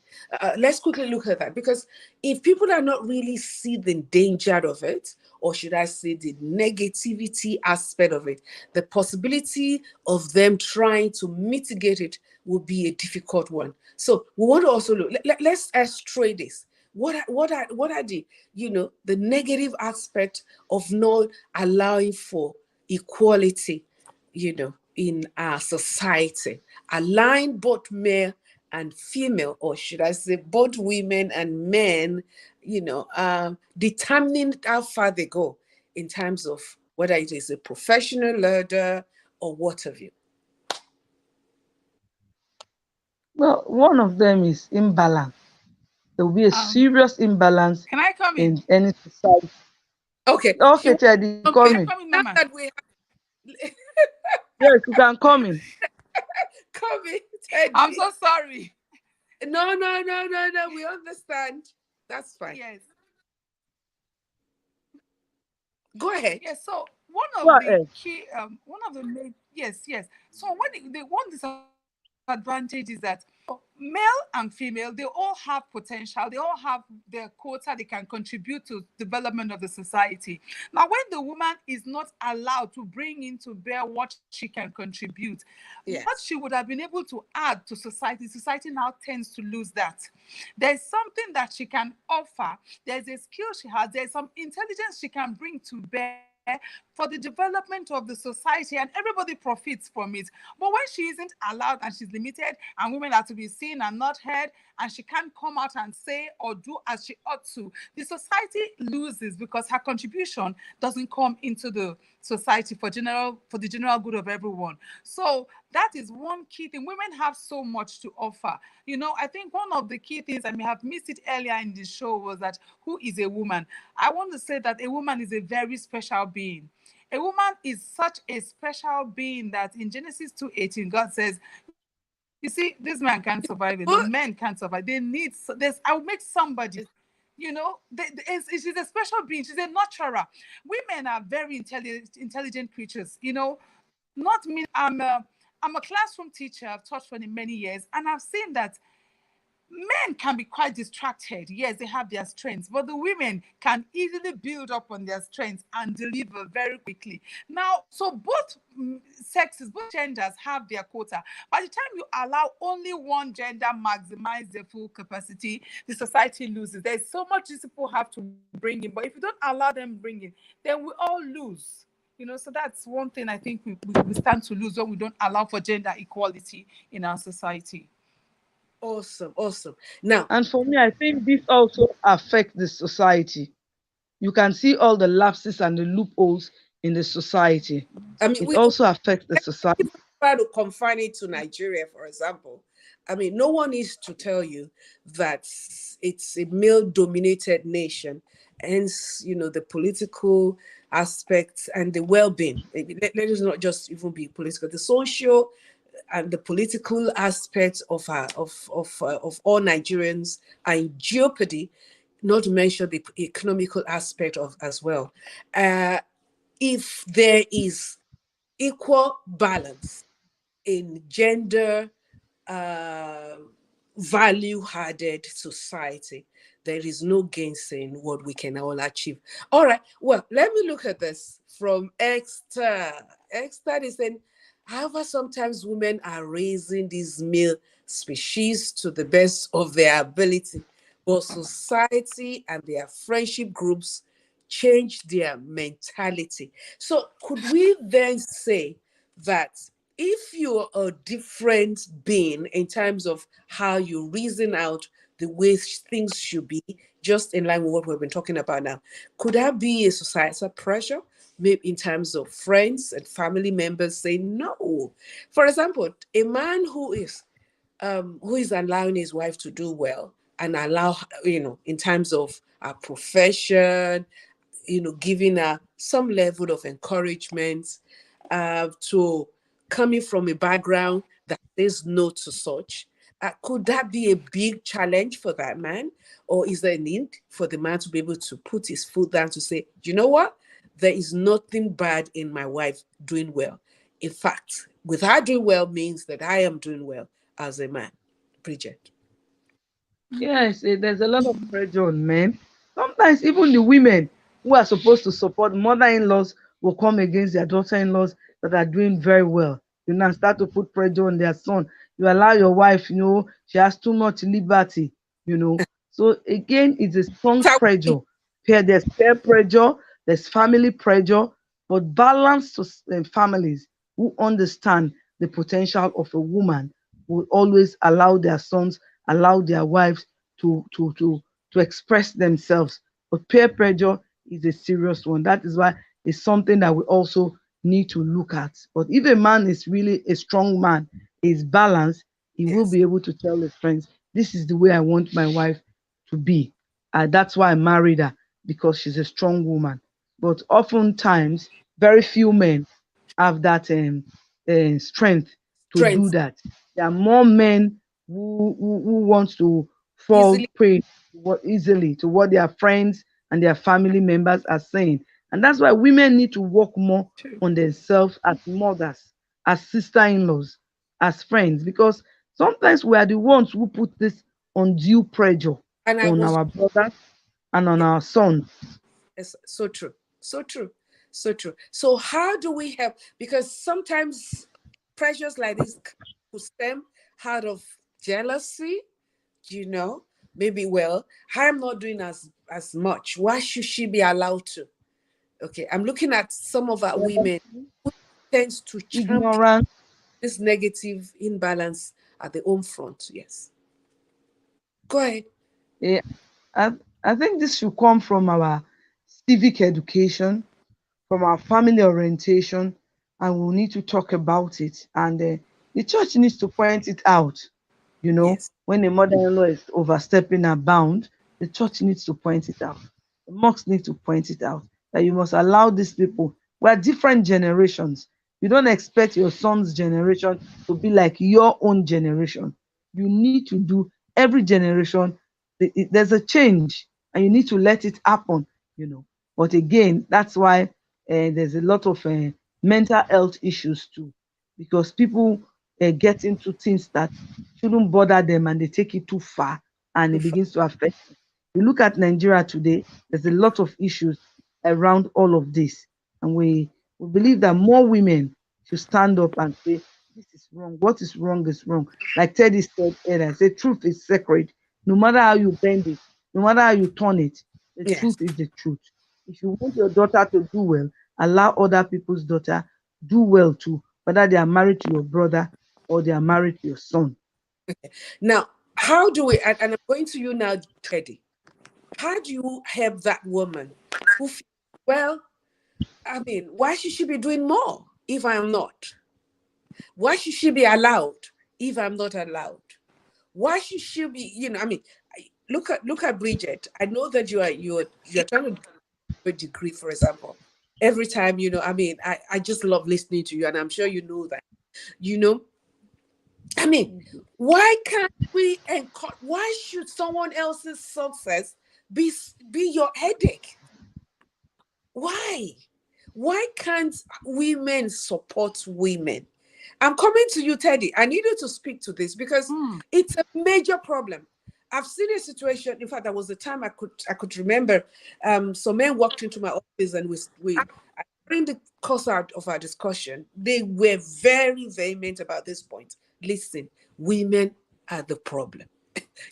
Let's quickly look at that because if people are not really see the danger of it, or should I say the negativity aspect of it, the possibility of them trying to mitigate it will be a difficult one. So we want to also look. Let's x-ray this. What are the negative aspect of not allowing for equality, in our society, align both male and female, or should I say both women and men, determining how far they go in terms of whether it is a professional ladder or what have you? Well, one of them is imbalance. There will be a serious imbalance Can I come in? in any society. Okay, Okay, you Teddy, come Can in. I okay? come in, Now Mama? that we have Yes, you can come in. I'm committed, so sorry. no, no, no, no, no. We understand. That's fine. Yes. Go ahead. Yes. So one Go of the ahead. key, one of the main, yes, yes. So when the one disadvantage is that male and female, they all have potential. They all have their quota. They can contribute to development of the society. Now, when the woman is not allowed to bring into bear what she can contribute, what she Yes. would have been able to add to society, society now tends to lose that. There's something that she can offer. There's a skill she has. There's some intelligence she can bring to bear for the development of the society, and everybody profits from it. But when she isn't allowed and she's limited, and women are to be seen and not heard, and she can't come out and say or do as she ought to, the society loses because her contribution doesn't come into the society for the general good of everyone. So that is one key thing. Women have so much to offer. I think one of the key things, I may have missed it earlier in the show, was that who is a woman? I want to say that a woman is a very special being. A woman is such a special being that in Genesis 2:18, God says, you see, this man can't survive it. No, men can't But survive. They need this. I will make somebody. She's a special being. She's a nurturer. Women are very intelligent creatures. Not me. I'm a classroom teacher. I've taught for many years, and I've seen that men can be quite distracted. Yes, they have their strengths, but the women can easily build up on their strengths and deliver very quickly. Now, so both sexes, both genders have their quota. By the time you allow only one gender maximize their full capacity, the society loses. There's so much these people have to bring in, but if you don't allow them bring in, then we all lose. So that's one thing I think we stand to lose when we don't allow for gender equality in our society. awesome, awesome. Now, And for me, I think this also affects the society. You can see all the lapses and the loopholes in the society. I mean, It also affects the society. try to confine it to Nigeria, for example. I mean, no one needs to tell you that it's a male-dominated nation, hence, the political aspects and the well-being. Let us not just even be political, the social and the political aspects of all Nigerians are in jeopardy. Not to mention the economical aspect of as well. Uh, if there is equal balance in gender uh, value added society, there is no gainsaying what we can all achieve. All right. Well, let me look at this from Exter. Exter is saying, however, sometimes women are raising these male species to the best of their ability, but society and their friendship groups change their mentality. So, could we then say that if you're a different being in terms of how you reason out the way things should be, just in line with what we've been talking about now, could that be a societal pressure? Maybe in terms of friends and family members saying no. For example, a man who is allowing his wife to do well and allow, in terms of our profession, giving her some level of encouragement, to coming from a background that says no to such. Could that be a big challenge for that man? Or is there a need for the man to be able to put his foot down to say, you know what? There is nothing bad in my wife doing well. In fact, with her doing well means that I am doing well as a man. Bridget. Yes, there's a lot of pressure on men. Sometimes even the women who are supposed to support mother-in-laws will come against their daughter-in-laws that are doing very well. You now start to put pressure on their son. You allow your wife, she has too much liberty. So again, it's a strong pressure. There's peer pressure, there's family pressure, but balanced families who understand the potential of a woman will always allow their sons, allow their wives to express themselves. But peer pressure is a serious one. That is why it's something that we also need to look at. But if a man is really a strong man, is balanced, he will Yes. be able to tell his friends, this is the way I want my wife to be. That's why I married her, because she's a strong woman. But oftentimes, very few men have that strength to do Strength. that. There are more men who want to fall Easily. prey easily to what their friends and their family members are saying. And that's why women need to work more True. on themselves as mothers, as sister in laws, as friends, because sometimes we are the ones who put this undue pressure And I on was, our brothers and on yeah, our sons. it's so true. So true. So true. So how do we help? Because sometimes pressures like this could stem out of jealousy, you know, maybe, well, I'm not doing as much. Why should she be allowed to? Okay, I'm looking at some of our women who tends to champion Ignorance. this negative imbalance at the home front. Yes. Go ahead. eh, I, I think this should come from our civic education, from our family orientation, and we need to talk about it. And the church needs to point it out. Yes. When a mother-in-law is overstepping her bound, the church needs to point it out. The mosque needs to point it out that you must allow these people. We are different generations. You don't expect your son's generation to be like your own generation. You need to do every generation. There's a change, and you need to let it happen. But again, that's why there's a lot of mental health issues too, because people get into things that shouldn't bother them, and they take it too far, and Too it far. begins to affect them. You look at Nigeria today, there's a lot of issues around all of this. And we believe that more women should stand up and say, this is wrong. What is wrong is wrong. Like Teddy said earlier, say truth is sacred. No matter how you bend it, no matter how you turn it, the Yes. truth is the truth. If you want your daughter to do well, allow other people's daughter do well too, whether they are married to your brother or they are married to your son. Now, how do we, and I'm going to you now, Teddy. How do you help that woman who feels, well, I mean, why should she be doing more if I'm not? Why should she be allowed if I'm not allowed? Why should she be, I mean, look at Bridget. I know that you're trying to do a degree, for example. Every time, I mean, I just love listening to you, and I'm sure you know that. You know, I mean, why can't we encourage, why should someone else's success be your headache? Why? Why can't women support women? I'm coming to you, Teddy. I need you to speak to this because Mm. it's a major problem. I've seen a situation. In fact, there was a time I could remember. Some men walked into my office, and we during the course of our discussion, they were very vehement about this point. Listen, women are the problem.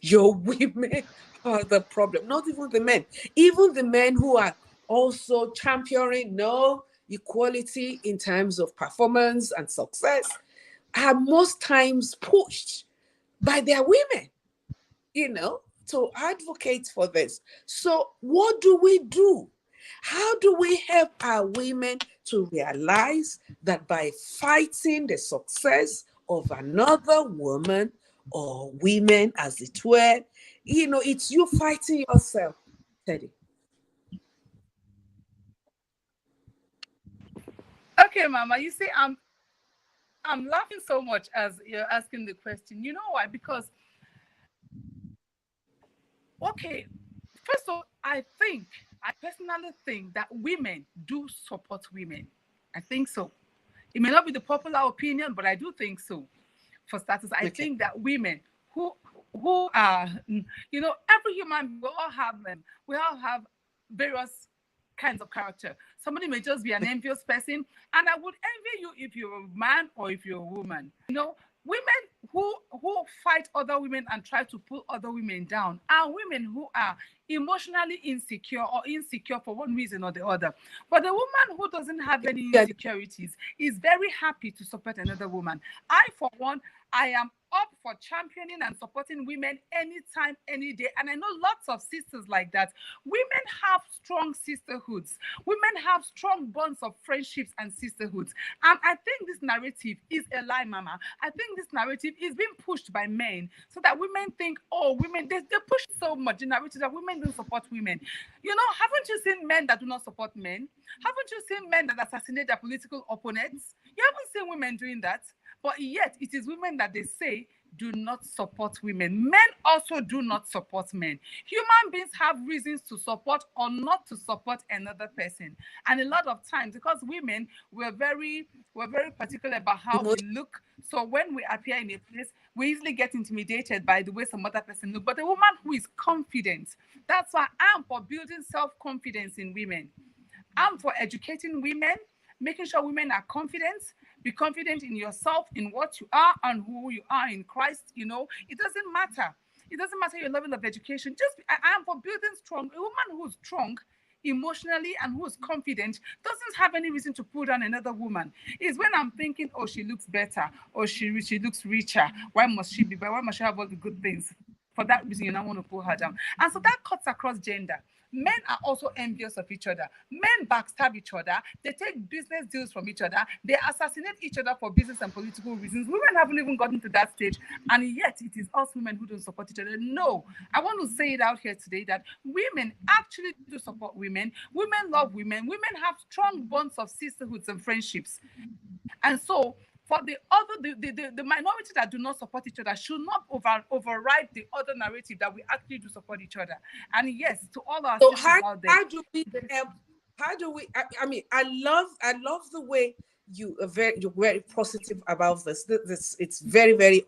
Your women are the problem, not even the men. Even the men who are also championing no equality in terms of performance and success are most times pushed by their women, to advocate for this. So, what do we do? How do we help our women to realize that by fighting the success of another woman or women, as it were, it's you fighting yourself, Teddy? Okay, Mama. You see, I'm laughing so much as you're asking the question. You know why? Because okay, first of all, I personally think that women do support women. I think so. It may not be the popular opinion, but I do think so. For starters, I Okay. think that women who who are, every human, we all have various kinds of character. Somebody may just be an envious person, and I would envy you if you're a man or if you're a woman. Women who fight other women and try to pull other women down are women who are emotionally insecure or insecure for one reason or the other. But the woman who doesn't have any Yeah. insecurities is very happy to support another woman. I, for one, I am up for championing and supporting women anytime, any day. And I know lots of sisters like that. Women have strong sisterhoods. Women have strong bonds of friendships and sisterhoods. And I think this narrative is a lie, Mama. I think this narrative is being pushed by men so that women think, oh, women, they push so much the narrative that women don't support women. You know, haven't you seen men that do not support men? Haven't you seen men that assassinate their political opponents? You haven't seen women doing that. But yet, it is women that they say do not support women. Men also do not support men. Human beings have reasons to support or not to support another person. And a lot of times, because women we're very particular about how we look. So when we appear in a place, we easily get intimidated by the way some other person look. But a woman who is confident, that's why I'm for building self-confidence in women. I'm for educating women, making sure women are confident. Be confident in yourself, in what you are, and who you are in Christ. You know, it doesn't matter. It doesn't matter your level of education. I am for building strong. A woman who's strong emotionally and who's confident doesn't have any reason to pull down another woman. Is when I'm thinking, oh, she looks better, or she looks richer. Why must she be better? Why must she have all the good things? For that reason, you now want to pull her down. And so that cuts across gender. Men are also envious of each other. Men backstab each other. They take business deals from each other. They assassinate each other for business and political reasons. Women haven't even gotten to that stage. And yet, it is us women who don't support each other. No, I want to say it out here today that women actually do support women. Women love women. Women have strong bonds of sisterhoods and friendships. And so, for the other, the minority that do not support each other should not override the other narrative that we actually do support each other. And yes, to all our So sisters out there, how do we help? How do we? I mean, I love the way you're very positive about this. This it's very very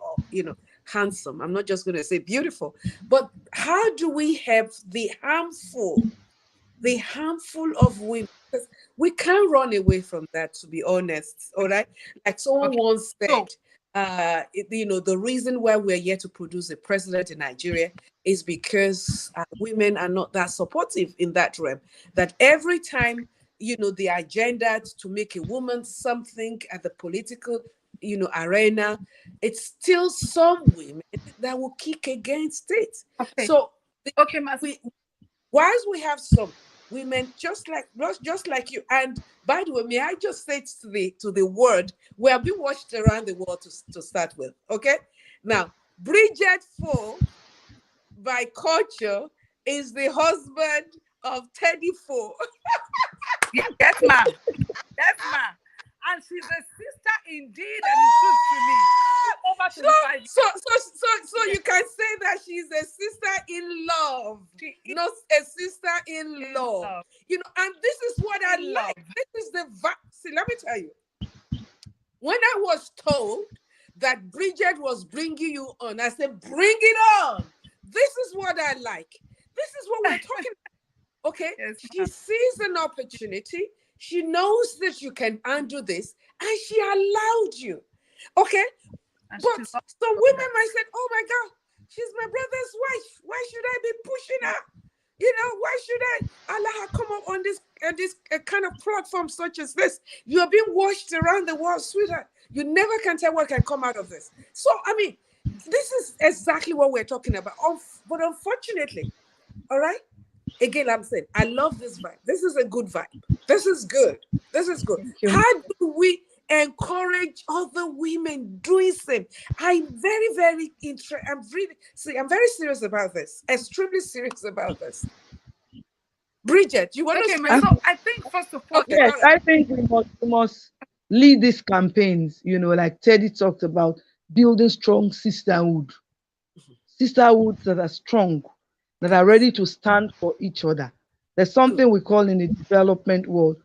handsome. I'm not just going to say beautiful, but how do we help the harmful of women? Because we can't run away from that, to be honest. All right, like someone okay, once said, so the reason why we're yet to produce a president in Nigeria is because women are not that supportive in that realm. That every time, the agenda to make a woman something at the political, arena, it's still some women that will kick against it. okay, So okay, Mas. we whilst we have some women just like you, and by the way, may I just say to the word, we have been watched around the world to start with. Okay, now Bridget Foe by culture is the husband of Teddy Foe. Yes, ma'am. Yes, ma'am. And she's a sister indeed and in truth to me. Over So, 25 so, years. so, so, so Yes, you can say that she's a sister in love, she is not a sister in in law. love. And this is what I In love. like. This is the see. Let me tell you. When I was told that Bridget was bringing you on, I said, "Bring it on." This is what I like. This is what we're talking about. Okay, Yes, she ma'am. sees an opportunity. She knows that you can undo this, and she allowed you. Okay, And but she loves some to do women that. might say, "Oh my God, she's my brother's wife. Why should I be pushing her? Why should I allow her come up on this kind of platform such as this? You are being watched around the world, sweetheart. You never can tell what can come out of this." So, I mean, this is exactly what we're talking about. But unfortunately, all right, again, I'm saying I love this vibe. This is a good vibe. This is good. This is good. Thank you. How do we encourage other women doing same? I'm very, very interested. I'm very serious about this. Extremely serious about this. Bridget, you want to Okay, man. speak? So And I think first of all, Okay, the yes, all right. I think we must lead these campaigns, like Teddy talked about, building strong sisterhoods that are strong, that are Yes, ready to stand for each other. There's good. something we call in the development world,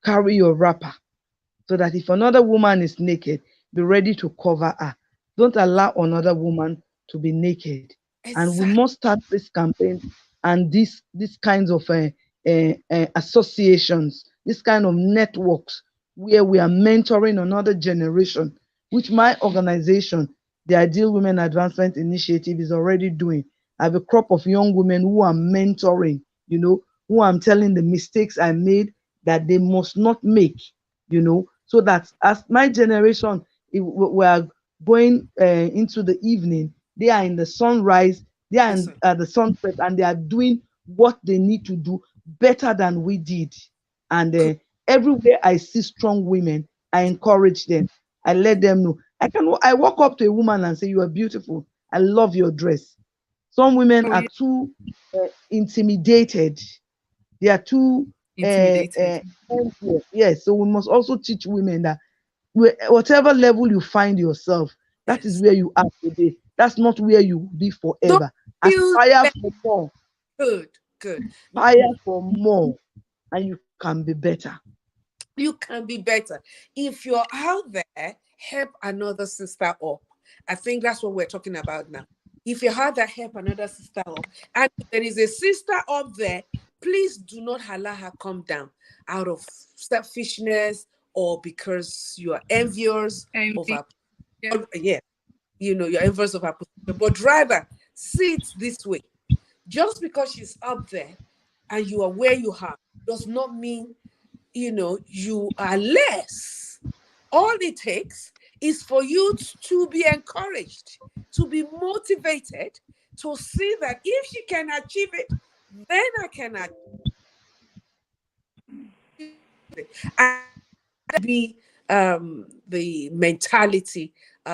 carry your wrapper, so that if another woman is naked, be ready to cover her. Don't allow another woman to be naked. And we Exactly. must start this campaign and these kinds of associations, this kind of networks where we are mentoring another generation, which my organization, the Ideal Women Advancement Initiative, is already doing. I have a crop of young women who I'm mentoring, who I'm telling the mistakes I made that they must not make, so that as my generation, we are going into the evening, they are in the sunrise, they are Yes, sir. at the sunset, and they are doing what they need to do better than we did. And Good. everywhere I see strong women, I encourage them. I let them know. I walk up to a woman and say, "You are beautiful. I love your dress." Some women Oh are yeah, too intimidated. They are too intimidated. envious. Yes. So we must also teach women that whatever level you find yourself, that is Yes. where you are today. That's not where you will be Don't forever. feel Aspire less for more. good. Good. Aspire for more, and you can be better. You can be better. If you're out there, help another sister up. I think that's what we're talking about now. If you're out there, help another sister up. And if there is a sister up there, please do not allow her come down out of selfishness or because you are envious of Envy. her. Yeah. Yeah, you're envious of her position. But rather, see it this way. Just because she's up there and you are where you are does not mean you are less. All it takes is for you to be encouraged, to be motivated, to see that if she can achieve it, then I can achieve it. And be the mentality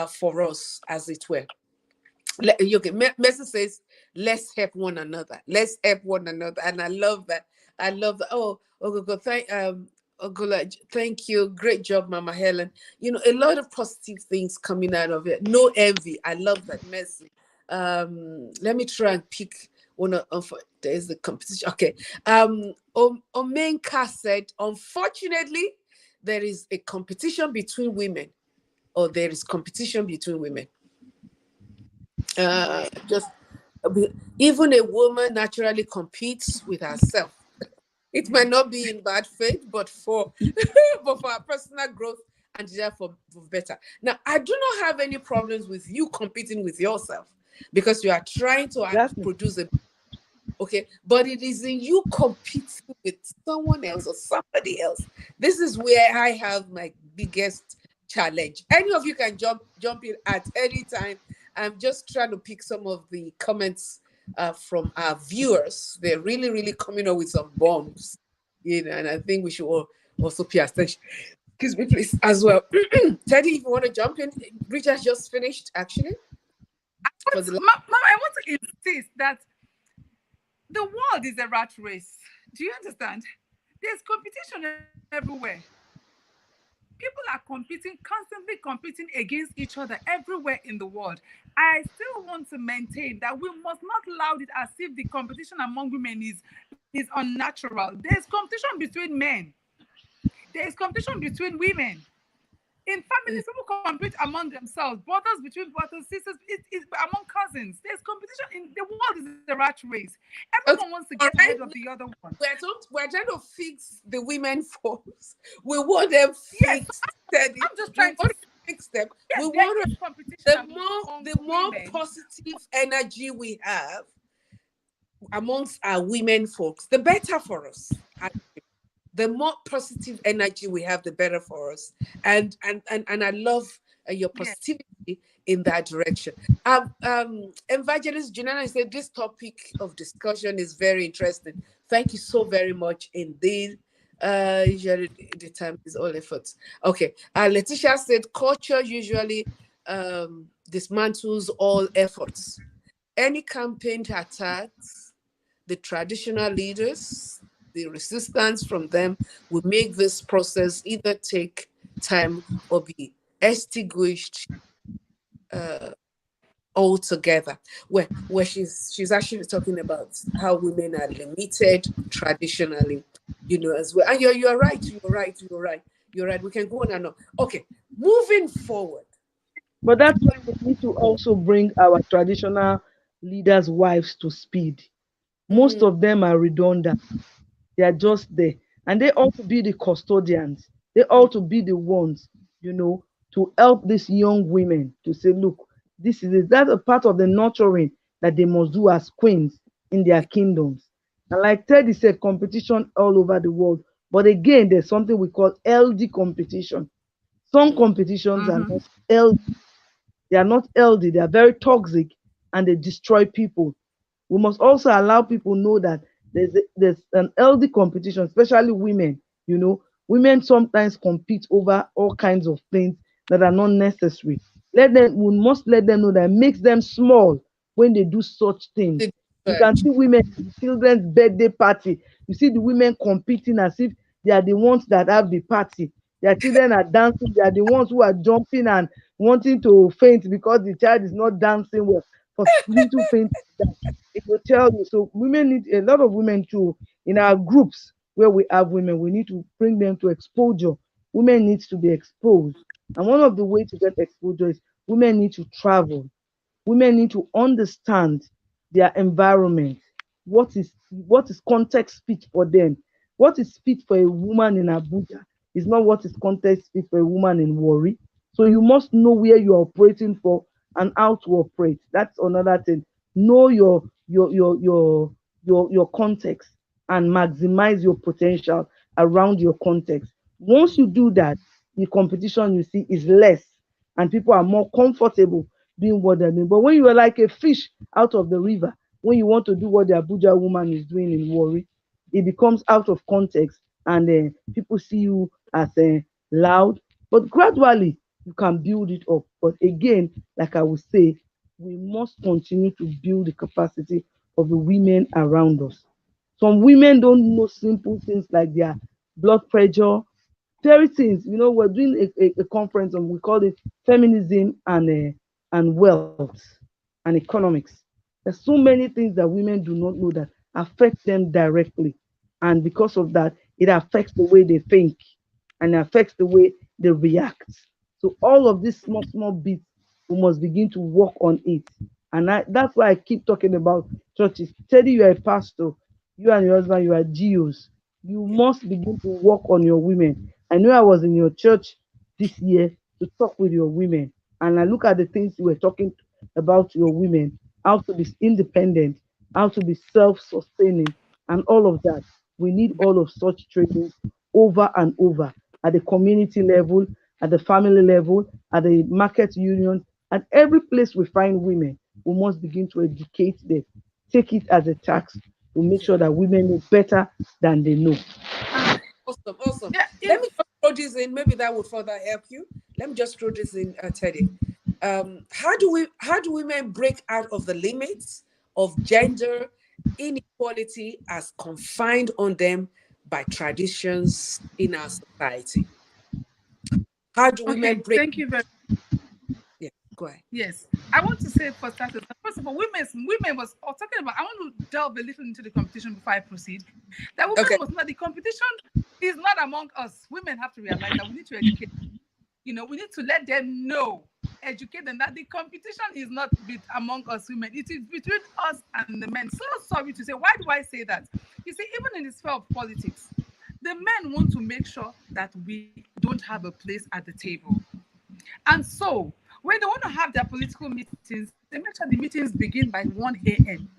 for us, as it were. Okay, Messi says, let's help one another. Let's help one another. And I love that. I love that. Oh, go, Ogola, thank you. Great job, Mama Helen. A lot of positive things coming out of it. No envy. I love that, Messi. Let me try and pick one of there's the competition. Okay. Omenka said, unfortunately, there is a competition between women, or there is competition between women. Just even a woman naturally competes with herself. It might not be in bad faith, but for but for our personal growth and therefore for better. Now, I do not have any problems with you competing with yourself because you are trying to Exactly. produce a okay, but it is in you competing with someone else or somebody else. This is where I have my biggest challenge. Any of you can jump in at any time. I'm just trying to pick some of the comments from our viewers. They're really, really coming up with some bombs, and I think we should all also pay attention. Excuse me, please, as well. Teddy, if you want to jump in, Richard just finished actually for the last. Mama, I want to insist that the world is a rat race. Do you understand? There's competition everywhere. People are competing, constantly competing against each other everywhere in the world. I still want to maintain that we must not loud it as if the competition among women is unnatural. There's competition between men. There is competition between women. In families, people compete among themselves, brothers between brothers, sisters, among cousins. There's competition in the world is a rat race. Everyone Okay, wants to get all ahead right. of the other one. We're trying to fix the women force. We want them Yes, fixed, Teddy. I'm just We trying to want to fix them. yes, We there want is to, competition the among the more women. positive energy we have amongst our women folks, the better for us. And the more positive energy we have, the better for us. And I love your Yes, positivity in that direction. Evangelist Junana said this topic of discussion is very interesting. Thank you so very much indeed. Usually the time is all efforts. Okay. Letitia said culture usually dismantles all efforts. Any campaign attacks the traditional leaders, the resistance from them will make this process either take time or be extinguished altogether. Where she's actually talking about how women are limited traditionally, as well. And you're right, you're right. We can go on and on. Okay, moving forward. But that's why we need to also bring our traditional leaders' wives to speed. Most Mm, of them are redundant. They are just there. And they ought to be the custodians. They mm, ought to be the ones, to help these young women to say, look, this is it. That's a part of the nurturing that they must do as queens in their kingdoms. And like Teddy said, competition all over the world. But again, there's something we call LD competition. Some mm. competitions are mm-hmm. not LD. They are not healthy. They are very toxic, and they destroy people. We must also allow people know that there's an healthy competition, especially women. You know, women sometimes compete over all kinds of things that are not necessary. We must let them know that it makes them small when they do such things. The You can church. see women in children's birthday party. You see the women competing as if they are the ones that have the party. Their children are dancing. They are the ones who are jumping and wanting to faint because the child is not dancing well. For little faint, it will tell you. So women need a lot of women too in our groups where we have women. We need to bring them to exposure. Women needs to be exposed, and one of the way to get exposure is women need to travel. Women need to understand their environment. What is context fit for them? What is fit for a woman in Abuja is not what is context fit for a woman in Warri. So you must know where you are operating for and how to operate. That's another thing. Know your context and maximize your potential around your context. Once you do that, the competition you see is less and people are more comfortable doing what they're doing. But when you are like a fish out of the river, when you want to do what the Abuja woman is doing in Warri, it becomes out of context and people see you as loud. But gradually, you can build it up. But again, like I would say, we must continue to build the capacity of the women around us. Some women don't know simple things like their blood pressure, very things. We're doing a conference and we call it feminism and wealth and economics. There's so many things that women do not know that affect them directly, and because of that, it affects the way they think and affects the way they react. So all of these small small bits, we must begin to work on it. And that's why I keep talking about churches. Teddy, you are a pastor. You and your husband, you are GOs. You must begin to work on your women. I know I was in your church this year to talk with your women, and I look at the things you were talking about your women, how to be independent, how to be self-sustaining, and all of that. We need all of such trainings over and over at the community level, at the family level, at the market union, at every place we find women. We must begin to educate them, take it as a task to make sure that women know better than they know. Ah, Awesome, awesome. yeah, Let me if just throw this in. Maybe that would further help you. Let me just throw this in, Teddy. How do women break out of the limits of gender inequality as confined on them by traditions in our society? How do women okay, break? thank you very. Yeah, go ahead. Yes, I want to say for starters, first of all, women was I was talking about. I want to delve a little into the competition before I proceed. That women Okay. must not. The competition is not among us. Women have to realize that we need to educate. We need to let them know, educate them that the competition is not among us women. It is between us and the men. So sorry to say. Why do I say that? You see, even in the sphere of politics, the men want to make sure that we don't have a place at the table. And so, when they want to have their political meetings, they make sure the meetings begin by 1 a.m.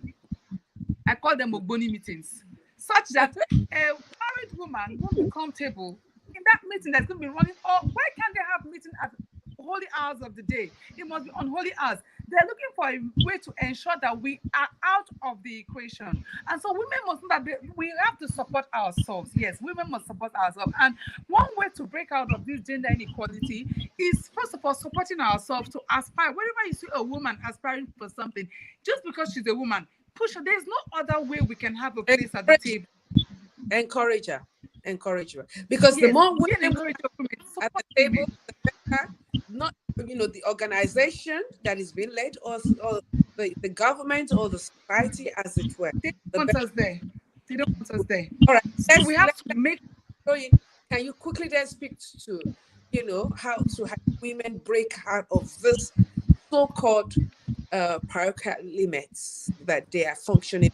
I call them Ogboni meetings, such that a married woman won't be comfortable in that meeting that's going to be running. Or why can't they have meeting at holy hours of the day? It must be on holy hours. They're looking for a way to ensure that we are out of the equation. And so women must know that we have to support ourselves. Yes, women must support ourselves. And one way to break out of this gender inequality is, first of all, supporting ourselves to aspire. Whenever you see a woman aspiring for something, just because she's a woman, push her. There's no other way we can have a place at the Encourage, table. encourage her, encourage her. Because the Yes, more be an women encourager of women. at the Support table, women. the better. Not the organization that is being led, or the government or the society, as it were. They The don't better. want us there. They don't want us there. All right, So we have to let's make. throw in. Can you quickly then speak to how to have women break out of this so-called patriarchal limits that they are functioning?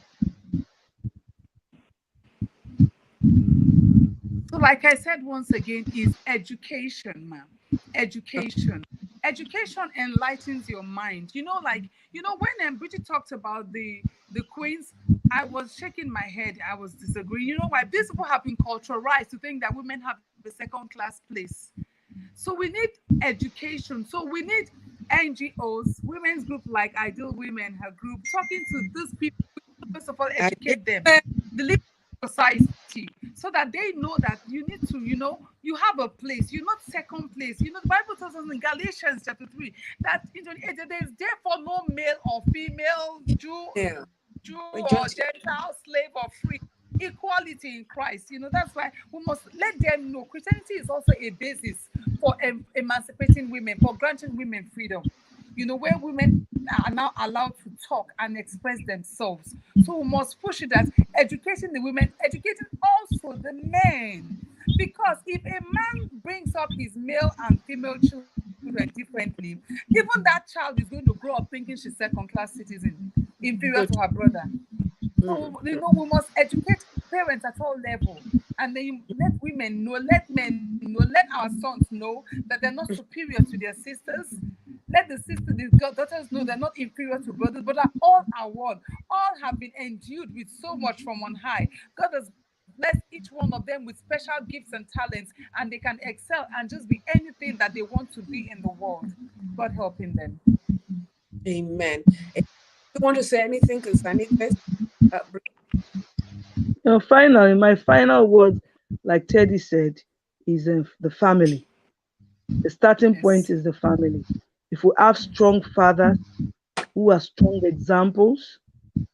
So, like I said once again, is education, ma'am. Education. Education enlightens your mind. When Bridget talked about the queens, I was shaking my head. I was disagreeing. You know why? These people have been culturalized to think that women have a second class place. So we need education. So we need NGOs, women's group like Ideal Women, her group, talking to these people, first of all, educate them, Amen. the leaders of society, so that they know that you need to, you have a place. You're not second place. The Bible tells us in Galatians chapter 3 that there is therefore no male or female, Yeah. Jew We or just Gentile, slave or free. Equality in Christ. That's why we must let them know Christianity is also a basis for emancipating women, for granting women freedom. Where women are now allowed to talk and express themselves. So we must push it that educating the women, educating also the men. Because if a man brings up his male and female children differently, even that child is going to grow up thinking she's second-class citizen, inferior so to her brother. mm, So, we must educate parents at all level. And then let women know, let men know, let our sons know that they're not superior to their sisters. Let the daughters know they're not inferior to brothers, but that all are one. All have been endued with so much from on high. God has blessed each one of them with special gifts and talents, and they can excel and just be anything that they want to be in the world. God helping them. amen. You want to say anything concerning this? Bri- Finally, my final word, like Teddy said, is the family. The starting Yes. point is the family. If we have strong fathers who are strong examples,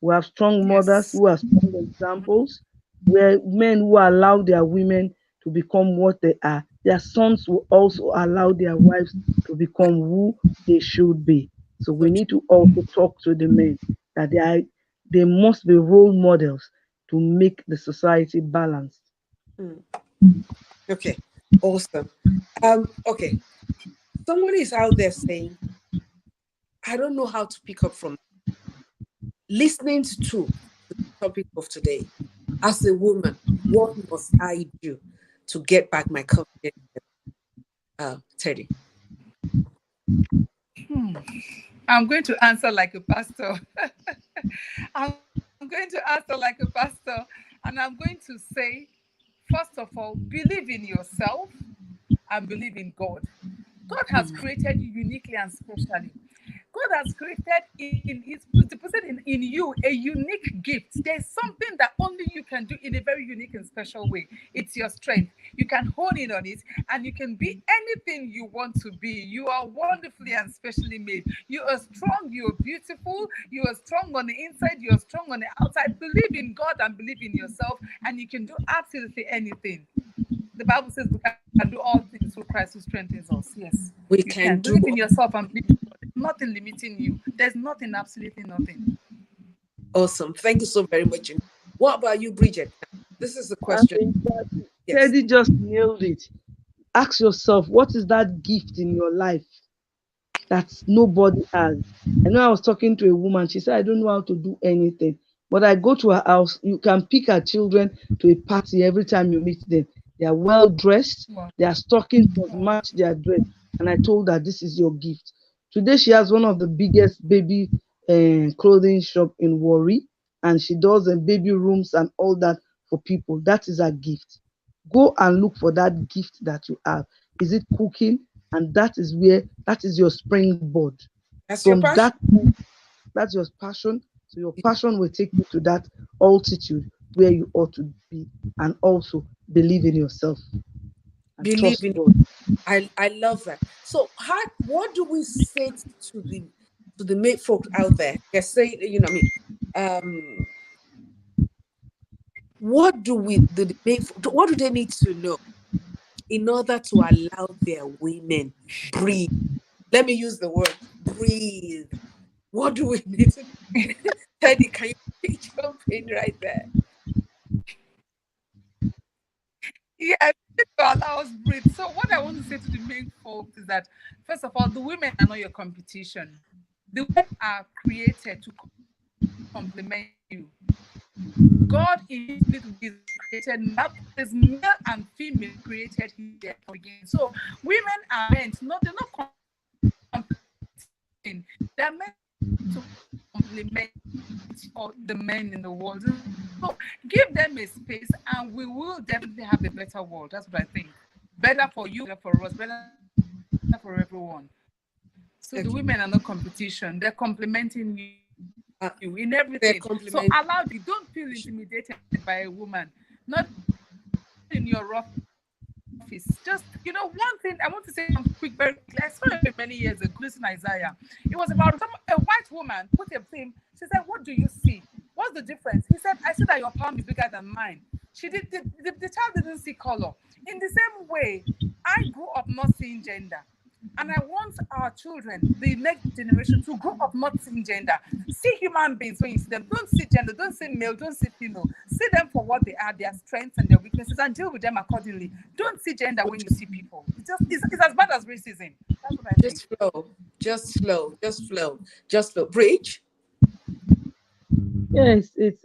we have strong mothers Yes. who are strong examples, where men who allow their women to become what they are, their sons will also allow their wives to become who they should be. So so we need to also talk to the men that they must be role models to make the society balanced. mm, okay, awesome. Okay, somebody is out there saying, I don't know how to pick up from listening to the topic of today. As a woman, what must I do to get back my confidence? Teddy. Hmm. I'm going to answer like a pastor. I'm going to answer like a pastor. And I'm going to say, first of all, believe in yourself and believe in God. God has created you uniquely and specially. God has created He's deposited in you a unique gift. There's something that only you can do in a very unique and special way. It's your strength. You can hone in on it and you can be anything you want to be. You are wonderfully and specially made. You are strong, you are beautiful, you are strong on the inside, you are strong on the outside. Believe in God and believe in yourself, and you can do absolutely anything. The Bible says we can do all things through Christ who strengthens us. Yes, you We can. can Believe do in yourself and believe in God. There's nothing limiting you. There's nothing, absolutely nothing. awesome. Thank you so very much. What about you, Bridget? This is the I question. think that Yes. Teddy just nailed it. Ask yourself, what is that gift in your life that nobody has? I know I was talking to a woman, she said, I don't know how to do anything. But I go to her house, you can pick her children to a party every time you meet them. They are well dressed, Wow. their stockings must Wow. match their dress. And I told her, this is your gift. Today, she has one of the biggest baby clothing shop in Warri, and she does baby rooms and all that for people. That is her gift. Go and look for that gift that you have. Is it cooking? And that is your springboard. That's your From passion. that's your passion. So your passion will take you to that altitude where you ought to be. And also believe in yourself and Believe trust in it. God. I love that. So what do we say to the mate folks out there? They're saying, I mean, um, what do they need to know in order to allow their women breathe? Let me use the word breathe. What do we need to Teddy, can you jump in right there? Yeah, I need to allow us breathe. So what I want to say to the main folks is that, first of all, the women are not your competition. The women are created to complement you. God in his little ways created that is male and female created him there to begin. So women are meant, not they're not competing. They're meant to complement all the men in the world. So give them a space and we will definitely have a better world. That's what I think. Better for you, better for us, better for everyone. So So the women are not competition. They're complementing you in everything. They're So compliment. allow you. Don't feel intimidated by a woman. Not in your office. Just, one thing I want to say quick, very quickly. I saw it many years ago, losing Isaiah. It was about a white woman put a thing. She said, "What do you see? What's the difference?" He said, "I see that your palm is bigger than mine." The child didn't see color. In the same way, I grew up not seeing gender. And I want our children, the next generation, to grow up not seeing gender. See human beings when you see them. Don't see gender, don't see male, don't see female. See them for what they are, their strengths and their weaknesses, and deal with them accordingly. Don't see gender when you see people. It's as bad as racism. That's what I think. Just flow. Just flow. Just flow. Just flow. Bridge. Yes, it's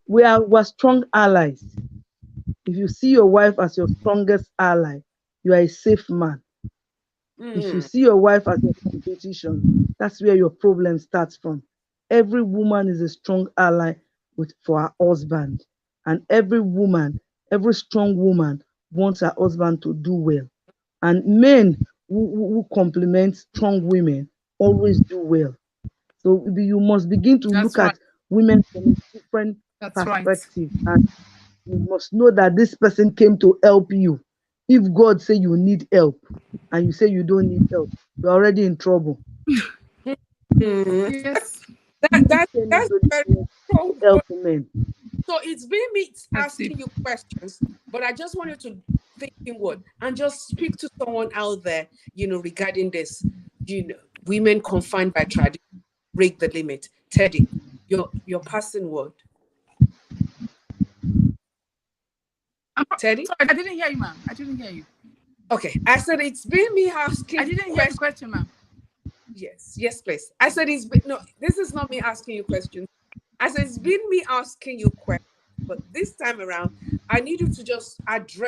we're strong allies. If you see your wife as your strongest ally, you are a safe man. If you Mm, see your wife as your competition, that's where your problem starts from. Every woman is a strong ally for her husband, and every strong woman wants her husband to do well. And men who compliment strong women always do well. So you must begin to That's look right. at women from a different That's right. perspective, and you must know that this person came to help you. If God say you need help and you say you don't need help, you're already in trouble. mm. Yes. Jesus came That's into this very world to strong. help men. So it's been me That's it. asking you questions, but I just want you to think inward and just speak to someone out there, regarding this. Women confined by tradition, break the limit. Teddy, your passing word. Teddy? Sorry, I didn't hear you, ma'am. I didn't hear you. Okay. I said it's been me I asking didn't hear the questions. question, ma'am. Yes, yes, please. I said it's been no, this is not me asking you questions. I said it's been me asking you questions, but this time around, I need you to just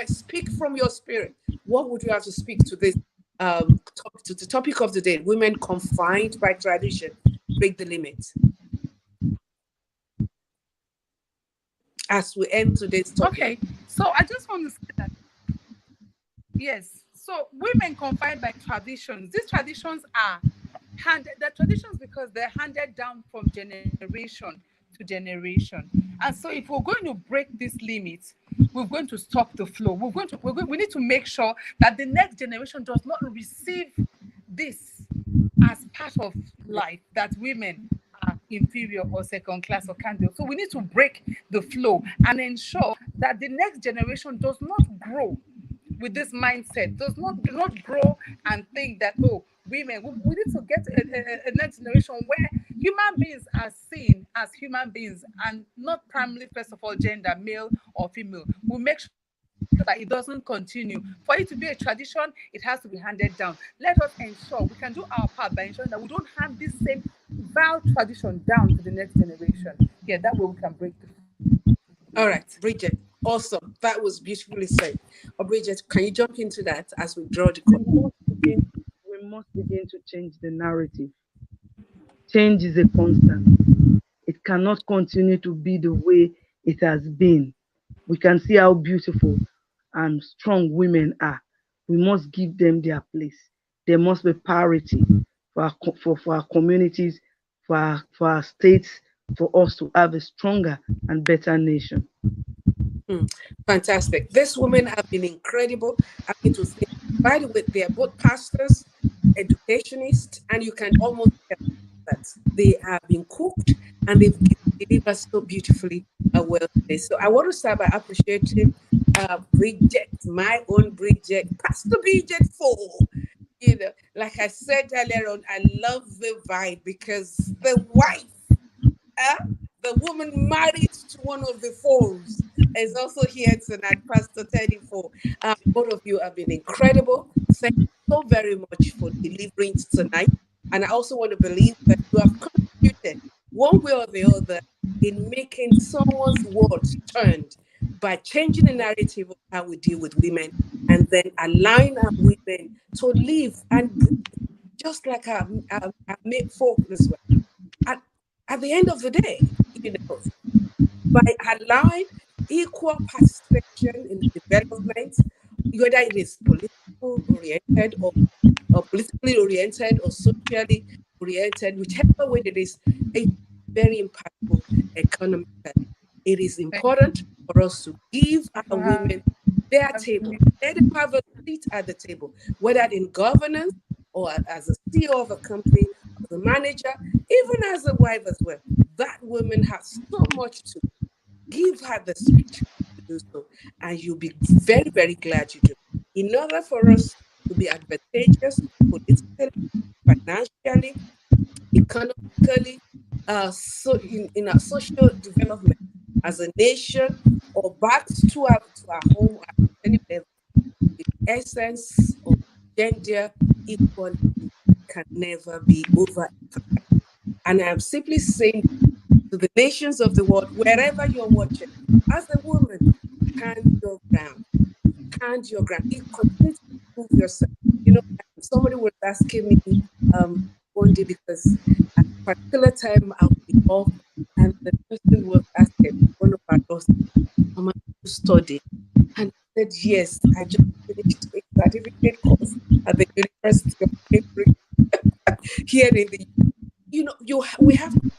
speak from your spirit. What would you have to speak to this to the topic of the day? Women confined by tradition, break the limit. As we end today's topic. Okay. So I just want to say that, yes. So women confined by traditions. These traditions are the traditions because they're handed down from generation to generation. And so if we're going to break this limit, we're going to stop the flow. We need to make sure that the next generation does not receive this as part of life, that women are inferior or second class or can't do. So we need to break the flow and ensure that the next generation does not grow with this mindset, does not grow and think that, oh, women, we need to get a next generation where human beings are seen as human beings and not primarily, first of all, gender, male or female. We'll make sure that it doesn't continue. For it to be a tradition, it has to be handed down. Let us ensure we can do our part by ensuring that we don't hand this same vile tradition down to the next generation. Yeah, that way we can break the All limit. right, Bridget. Awesome. That was beautifully said. Oh, Bridget, can you jump into that as we draw the We curtain? must begin, we must begin to change the narrative. Change is a constant. It cannot continue to be the way it has been. We can see how beautiful and strong women are. We must give them their place. There must be parity for our communities, for our states, for us to have a stronger and better nation. Hmm, fantastic. These women have been incredible. I mean to say, by the way, they are both pastors, educationists, and you can almost tell that they have been cooked and they've delivered so beautifully well today. So I want to start by appreciating Bridget, my own Bridget, Pastor Bridget Ford. Like I said earlier on, I love the vibe because the wife, uh, the woman married to one of the fours, is also here tonight, Pastor Teddy Four. Both of you have been incredible. Thank you so very much for delivering tonight. And I also want to believe that you have contributed one way or the other in making someone's world turned by changing the narrative of how we deal with women and then allowing our women to live and breathe just like our mate folk as well. At, at the end of the day, by allowing equal participation in development, whether it is political, political oriented or politically oriented or socially oriented, whichever way it is, it's very impactful economically. It is Thank you important for us to give our for women their having table. me. Let them have a seat at the table, whether in governance or as a CEO of a company, as a manager, even as a wife as well. That woman has so much to give her the space to do so, and you'll be very, very glad you do. In order for us to be advantageous politically, financially, economically, in our social development as a nation, or back to our home at any level, the essence of gender equality can never be overemphasized. And I'm simply saying to the nations of the world, wherever you're watching, as a woman, stand your ground. Stand your ground. You continue to improve yourself. You know, somebody was asking me um, one day because at a particular time I'll be off, and the person was asking one of our daughters, "Mama, you study?" And I said, "Yes, I just finished a certificate course at the University of Cambridge here in the we have to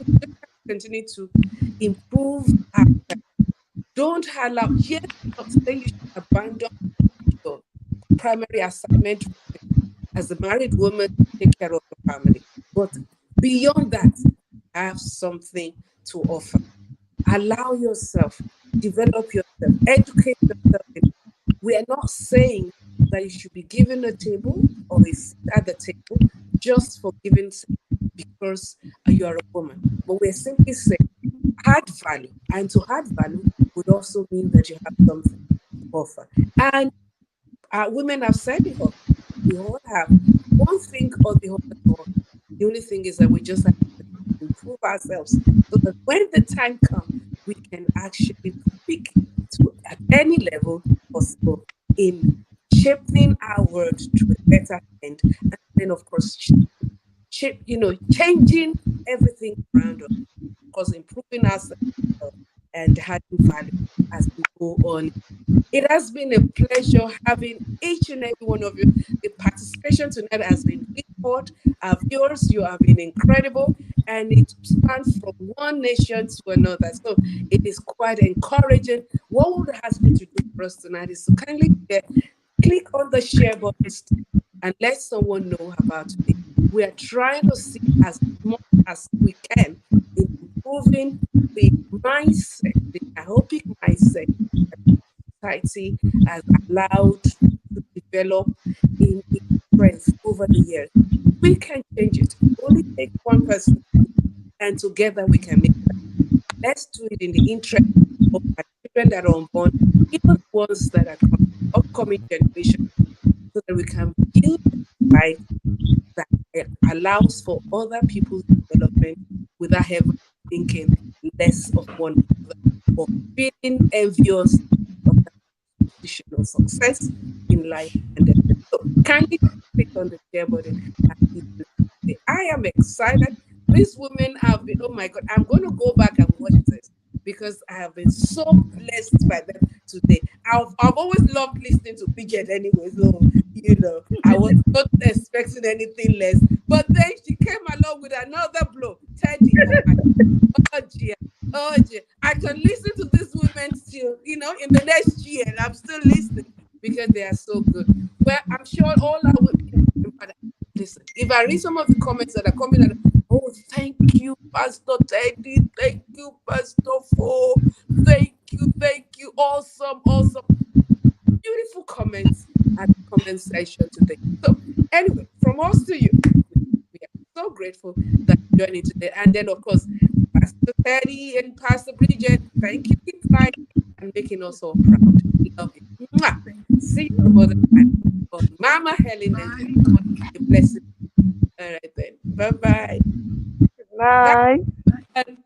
continue to improve ourselves. Don't allow, yes, I'm not saying you should abandon your primary assignment as a married woman to take care of the family. But beyond that, have something to offer. Allow yourself, develop yourself, educate yourself. We are not saying that you should be given a table or a seat at the table just for giving sake because you are a woman. But we're simply saying add value. And to add value would also mean that you have something to offer. And women have said it all. We all have one thing or the other to offer. The only thing is that we just have to improve ourselves so that when the time comes, we can actually speak to at any level possible in shaping our world to a better end. And then, of course, changing everything around us, because improving ourselves and adding value as we go on. It has been a pleasure having each and every one of you. The participation tonight has been really hot. Our viewers, you have been incredible, and it spans from one nation to another. So it is quite encouraging. What we would ask you to do for us tonight is to kindly click on the share button and let someone know about today. We are trying to see as much as we can in improving the mindset, the myopic mindset society has allowed to develop in its strength over the years. We can change it. It only takes one person, and together we can make that. Let's do it in the interest of our children that are unborn, even the ones that are coming, upcoming generations, so that we can build a society that allows for other people's development without ever thinking less of one another or feeling envious of that position of success in life and everything. So kindly click on the share button and keep listening. I am excited. These women have been, oh my God, I'm going to go back and watch this because I have been so blessed by them today. I've always loved listening to Bridget anyway, so I was not expecting anything less. But then she came along with another blow. Teddy, oh my, oh dear, oh dear. I can listen to these women still, in the next year, and I'm still listening because they are so good. Well, I'm sure all our women, listen, if I read some of the comments that are coming out, oh, thank you, Pastor Teddy, thank you, Pastor Fo, thank you, awesome, awesome, beautiful comments at the comment section today. So, anyway, from us to you, we are so grateful that you're joining today. And then, of course, Pastor Teddy and Pastor Bridget, thank you. Keep fighting and making us all proud. Love you. Mwah. See you some other time. Oh, Mama Helen and a blessing. All right, then. Bye bye. Bye. Bye.